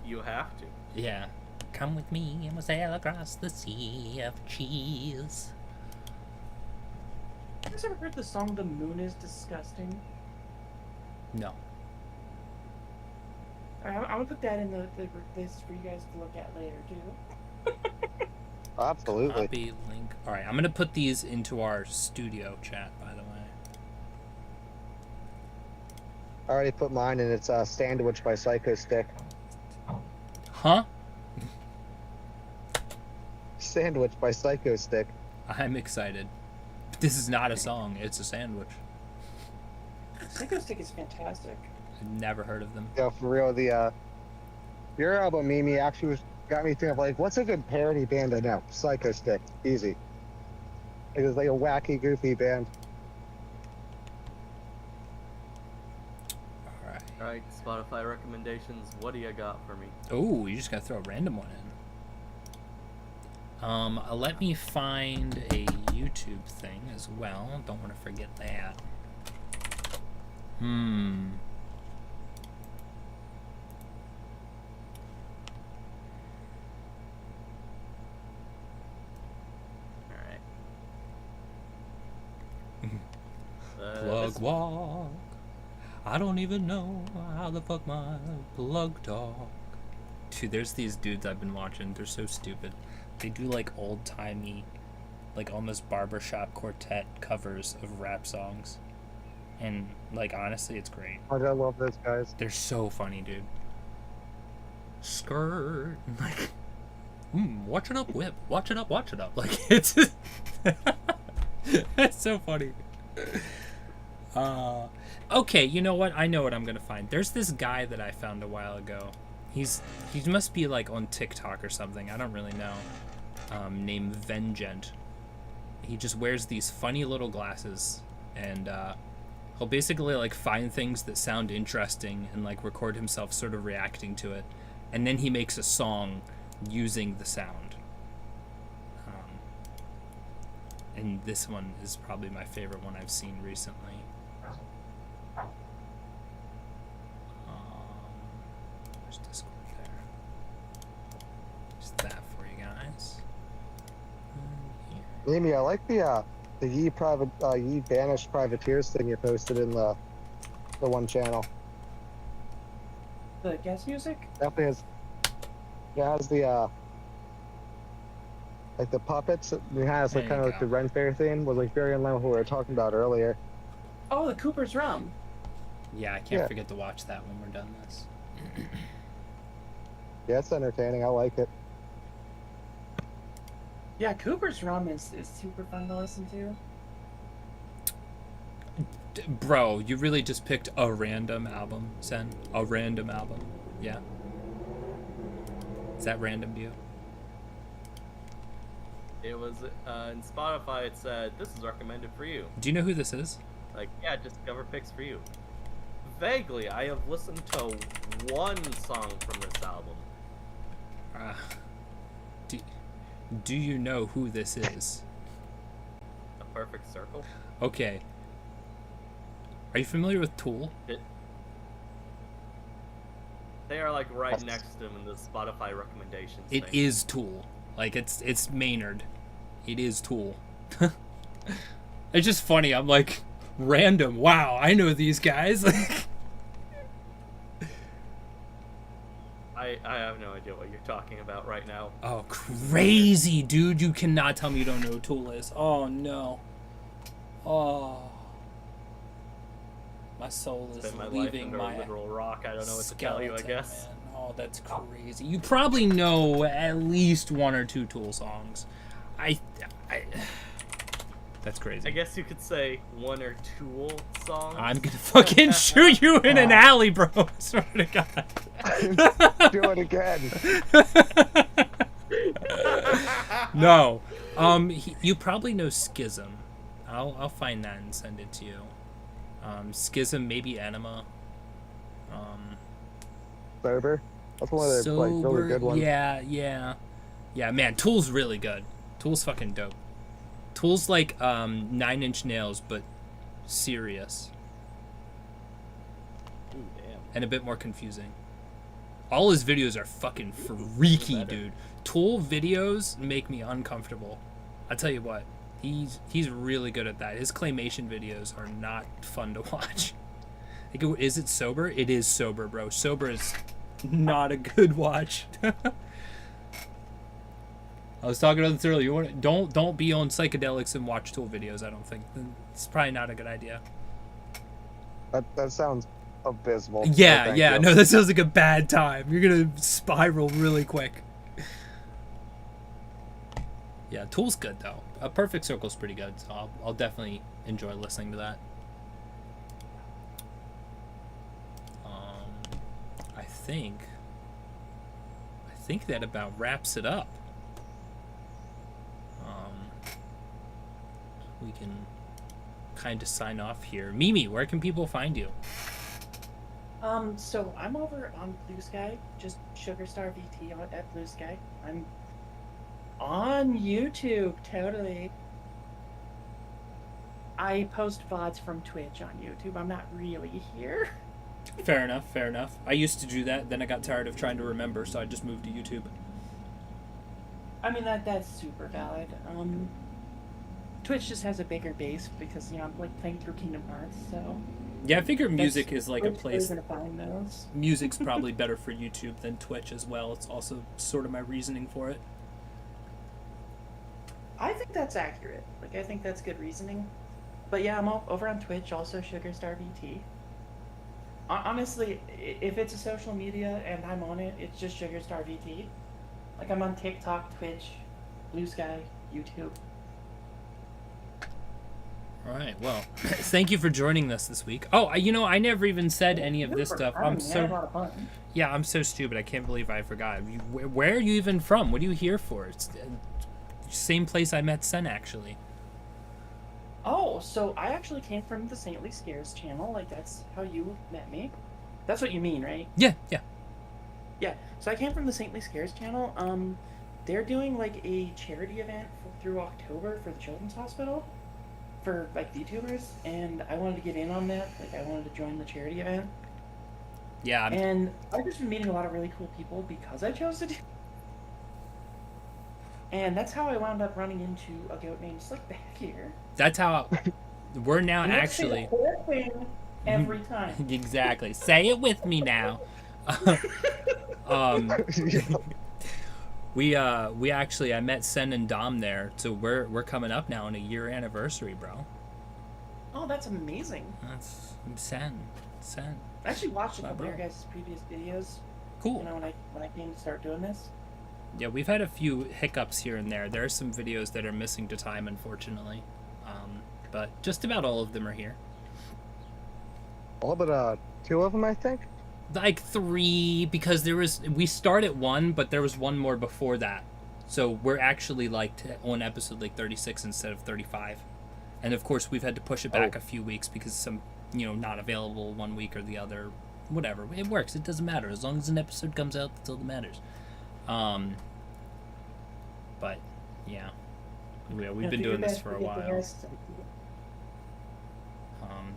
You have to. Yeah. Come with me and we'll sail across the Sea of Cheese. You guys ever heard the song "The Moon Is Disgusting"? No. I'm gonna put that in the list for you guys to look at later too. Absolutely. Copy link. All right, I'm gonna put these into our studio chat, by the way. I already put mine, and it's Sandwich by Psycho Stick. Huh? Sandwich by Psycho Stick. I'm excited. This is not a song; it's a sandwich. Psycho Stick is fantastic. I've never heard of them. Yeah, for real. Your album, Mimi, actually got me thinking of like, what's a good parody band I know? Psycho Stick, easy. It was like a wacky, goofy band. All right. All right, Spotify recommendations. What do you got for me? Oh, you just gotta throw a random one in. Let me find a YouTube thing as well. Don't want to forget that. Plug walk. I don't even know how the fuck my plug talk. Dude, there's these dudes I've been watching. They're so stupid. They do like old-timey, like almost barbershop quartet covers of rap songs. And like honestly, it's great. I love those guys. They're so funny, dude. Skirt. Like, watch it up, whip. Watch it up, watch it up. Like, it's it's so funny. Okay, you know what? I know what I'm gonna find. There's this guy that I found a while ago. He must be like on TikTok or something. I don't really know. Named Vengent. He just wears these funny little glasses, and he'll basically like find things that sound interesting and like record himself sort of reacting to it, and then he makes a song using the sound. And this one is probably my favorite one I've seen recently. There's Discord there. Just that for you guys. Mimi, I like the Ye Banished Privateers thing you posted in the one channel. The guest music? Definitely has. It has the like the puppets. It has like There kind of you like the go. Ren Fair thing. Was like very in line with what we were talking about earlier. Oh, the Cooper's Rum. Yeah, I can't Yeah. forget to watch that when we're done this. Yeah, it's entertaining. I like it. Yeah, Cooper's Rum is super fun to listen to. Bro, you really just picked a random album, Sen? A random album. Yeah. Is that random to you? It was in Spotify. It said this is recommended for you. Do you know who this is? Like, yeah, discover picks for you. Vaguely, I have listened to one song from this album. Do you know who this is? A Perfect Circle. Okay. Are you familiar with Tool? They are like right next to them in the Spotify recommendations. It thing. is Tool. Like it's Maynard. It is Tool. It's just funny. I'm like, random. Wow, I know these guys. I have no idea what you're talking about right now. Oh, crazy, dude. You cannot tell me you don't know who Tool is. Oh, no. Oh. My soul is Spent my life leaving under my a literal rock. I don't know what to tell you, I skeleton, guess. man. Oh, that's crazy. You probably know at least one or two Tool songs. That's crazy. I guess you could say one or two songs. I'm gonna fucking shoot you in an alley, bro. I swear to God. Do it again. No. You probably know Schism. I'll find that and send it to you. Schism, maybe Enema. Sober. That's one of the like really good ones. Yeah. Man, Tool's really good. Tool's fucking dope. Tool's like 9 Inch Nails, but serious Ooh, damn. and a bit more confusing. All his videos are fucking freaky, dude. Tool videos make me uncomfortable. I tell you what, he's really good at that. His claymation videos are not fun to watch. Like, is it sober? It is sober, bro. Sober is not a good watch. I was talking about this earlier. Don't be on psychedelics and watch Tool videos. I don't think it's probably not a good idea. That sounds abysmal. Yeah, No, thank you. no, that sounds like a bad time. You're gonna spiral really quick. Yeah, Tool's good though. A Perfect Circle's pretty good, so I'll definitely enjoy listening to that. I think that about wraps it up. We can kind of sign off here. Mimi, where can people find you? So I'm over on Blue Sky, just Sugarstar VT at Blue Sky. I'm on YouTube, totally. I post VODs from Twitch on YouTube. I'm not really here. Fair enough. I used to do that, then I got tired of trying to remember, so I just moved to YouTube. I mean, that's super valid. Twitch just has a bigger base because, you know, I'm like playing through Kingdom Hearts, so... Yeah, I figure music is like a Twitch place... gonna find those. Music's probably better for YouTube than Twitch as well. It's also sort of my reasoning for it. I think that's accurate. Like, I think that's good reasoning. But yeah, I'm over on Twitch, also Sugarstar VT. Honestly, if it's a social media and I'm on it, it's just Sugarstar VT. Like, I'm on TikTok, Twitch, Blue Sky, YouTube. All right, well, thank you for joining us this week. Oh, I never even said any of this stuff. I'm so stupid. I can't believe I forgot. Where are you even from? What are you here for? It's the same place I met Sen, actually. Oh, so I actually came from the Saintly Scares channel. Like, that's how you met me. That's what you mean, right? Yeah. Yeah, so I came from the Saintly Scares channel. They're doing, like, a charity event through October for the Children's Hospital for, like, VTubers, and I wanted to get in on that. Like, I wanted to join the charity event. Yeah. And I've just been meeting a lot of really cool people because I chose to do. And that's how I wound up running into a goat named Slickback here. That's how we're now And let's actually... say the whole thing every time. Exactly. Say it with me now. We actually, I met Sen and Dom there, so we're coming up now on a year anniversary, bro. Oh, that's amazing. That's Sen. I actually watched a My couple of bro. your guys' previous videos. Cool. You know, when I came to start doing this. Yeah, we've had a few hiccups here and there. There are some videos that are missing to time, unfortunately. But just about all of them are here. All but 2 of them, I think. Like 3, because we started 1, but there was 1 more before that. So we're actually like on episode like 36 instead of 35. And of course we've had to push it back a few weeks because some, not available 1 week or the other. Whatever. It works. It doesn't matter. As long as an episode comes out, that's all that matters. But yeah. We've been doing this for a while.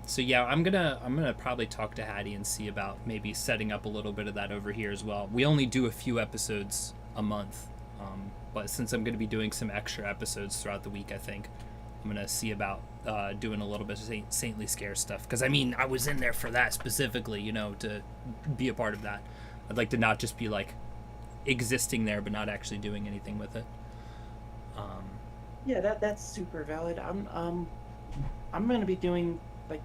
So yeah, I'm gonna probably talk to Hattie and see about maybe setting up a little bit of that over here as well. We only do a few episodes a month, but since I'm gonna be doing some extra episodes throughout the week, I think I'm gonna see about doing a little bit of Saintly Scare stuff. Because I was in there for that specifically, to be a part of that. I'd like to not just be like existing there, but not actually doing anything with it. Yeah, that's super valid. I'm gonna be doing like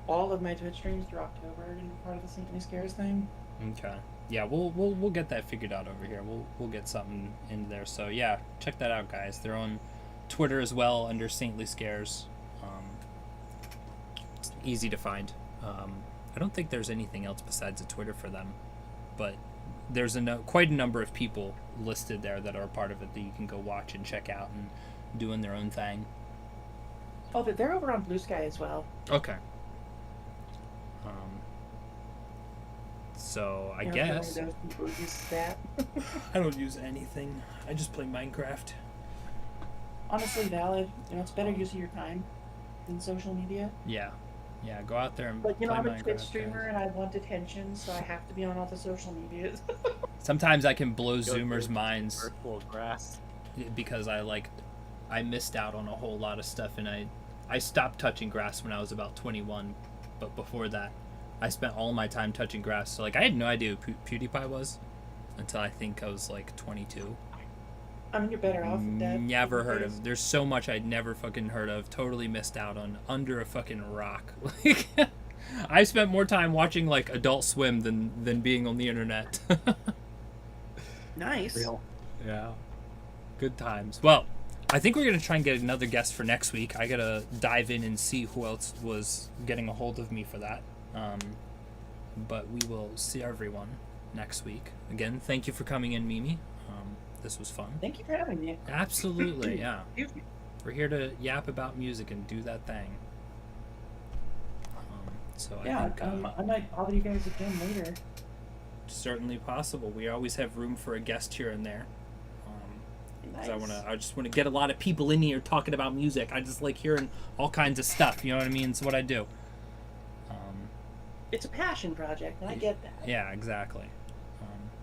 all of my Twitch streams through October and part of the Saintly Scares thing. Okay. Yeah, we'll get that figured out over here. We'll get something in there. So yeah, check that out, guys. They're on Twitter as well under Saintly Scares. It's easy to find. I don't think there's anything else besides a Twitter for them, but there's quite a number of people listed there that are a part of it that you can go watch and check out and doing their own thing. Oh, they're over on Blue Sky as well. Okay. So I You know, if you're one guess of those people who uses that. I don't use anything. I just play Minecraft. Honestly, valid. You know, it's better use of your time than social media. Yeah, yeah. Go out there and But you know, play I'm a Minecraft, Twitch streamer guys. and I want attention, so I have to be on all the social medias. Sometimes I can blow Go Zoomers' to minds virtual grass. because I missed out on a whole lot of stuff, and I stopped touching grass when I was about 21, but before that, I spent all my time touching grass. So like I had no idea who PewDiePie was until I think I was like 22. I mean, you're better off with that. Never heard of. There's so much I'd never fucking heard of. Totally missed out on under a fucking rock. Like I spent more time watching like Adult Swim than being on the internet. Nice. Real. Yeah. Good times. Well, I think we're going to try and get another guest for next week. I got to dive in and see who else was getting a hold of me for that. But we will see everyone next week. Again, thank you for coming in, Mimi. This was fun. Thank you for having me. Absolutely, yeah. Excuse me. We're here to yap about music and do that thing. So I Yeah, think I might bother you guys again later. certainly possible. We always have room for a guest here and there. Nice. 'Cause I just want to get a lot of people in here talking about music. I just like hearing all kinds of stuff. You know what I mean? It's what I do. It's a passion project, and I get that. Yeah, exactly.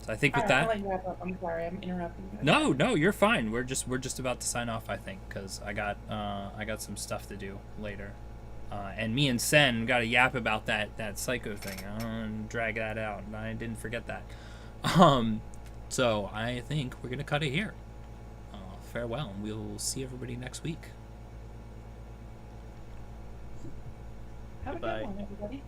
So I think All with right, that. I'll let you wrap up. I'm sorry, I'm interrupting you. No, you're fine. We're just about to sign off, I think, because I got some stuff to do later, and me and Sen got a yap about that psycho thing. I don't drag that out, and I didn't forget that. So I think we're gonna cut it here. Farewell, and we'll see everybody next week. Have a Goodbye. good one, everybody.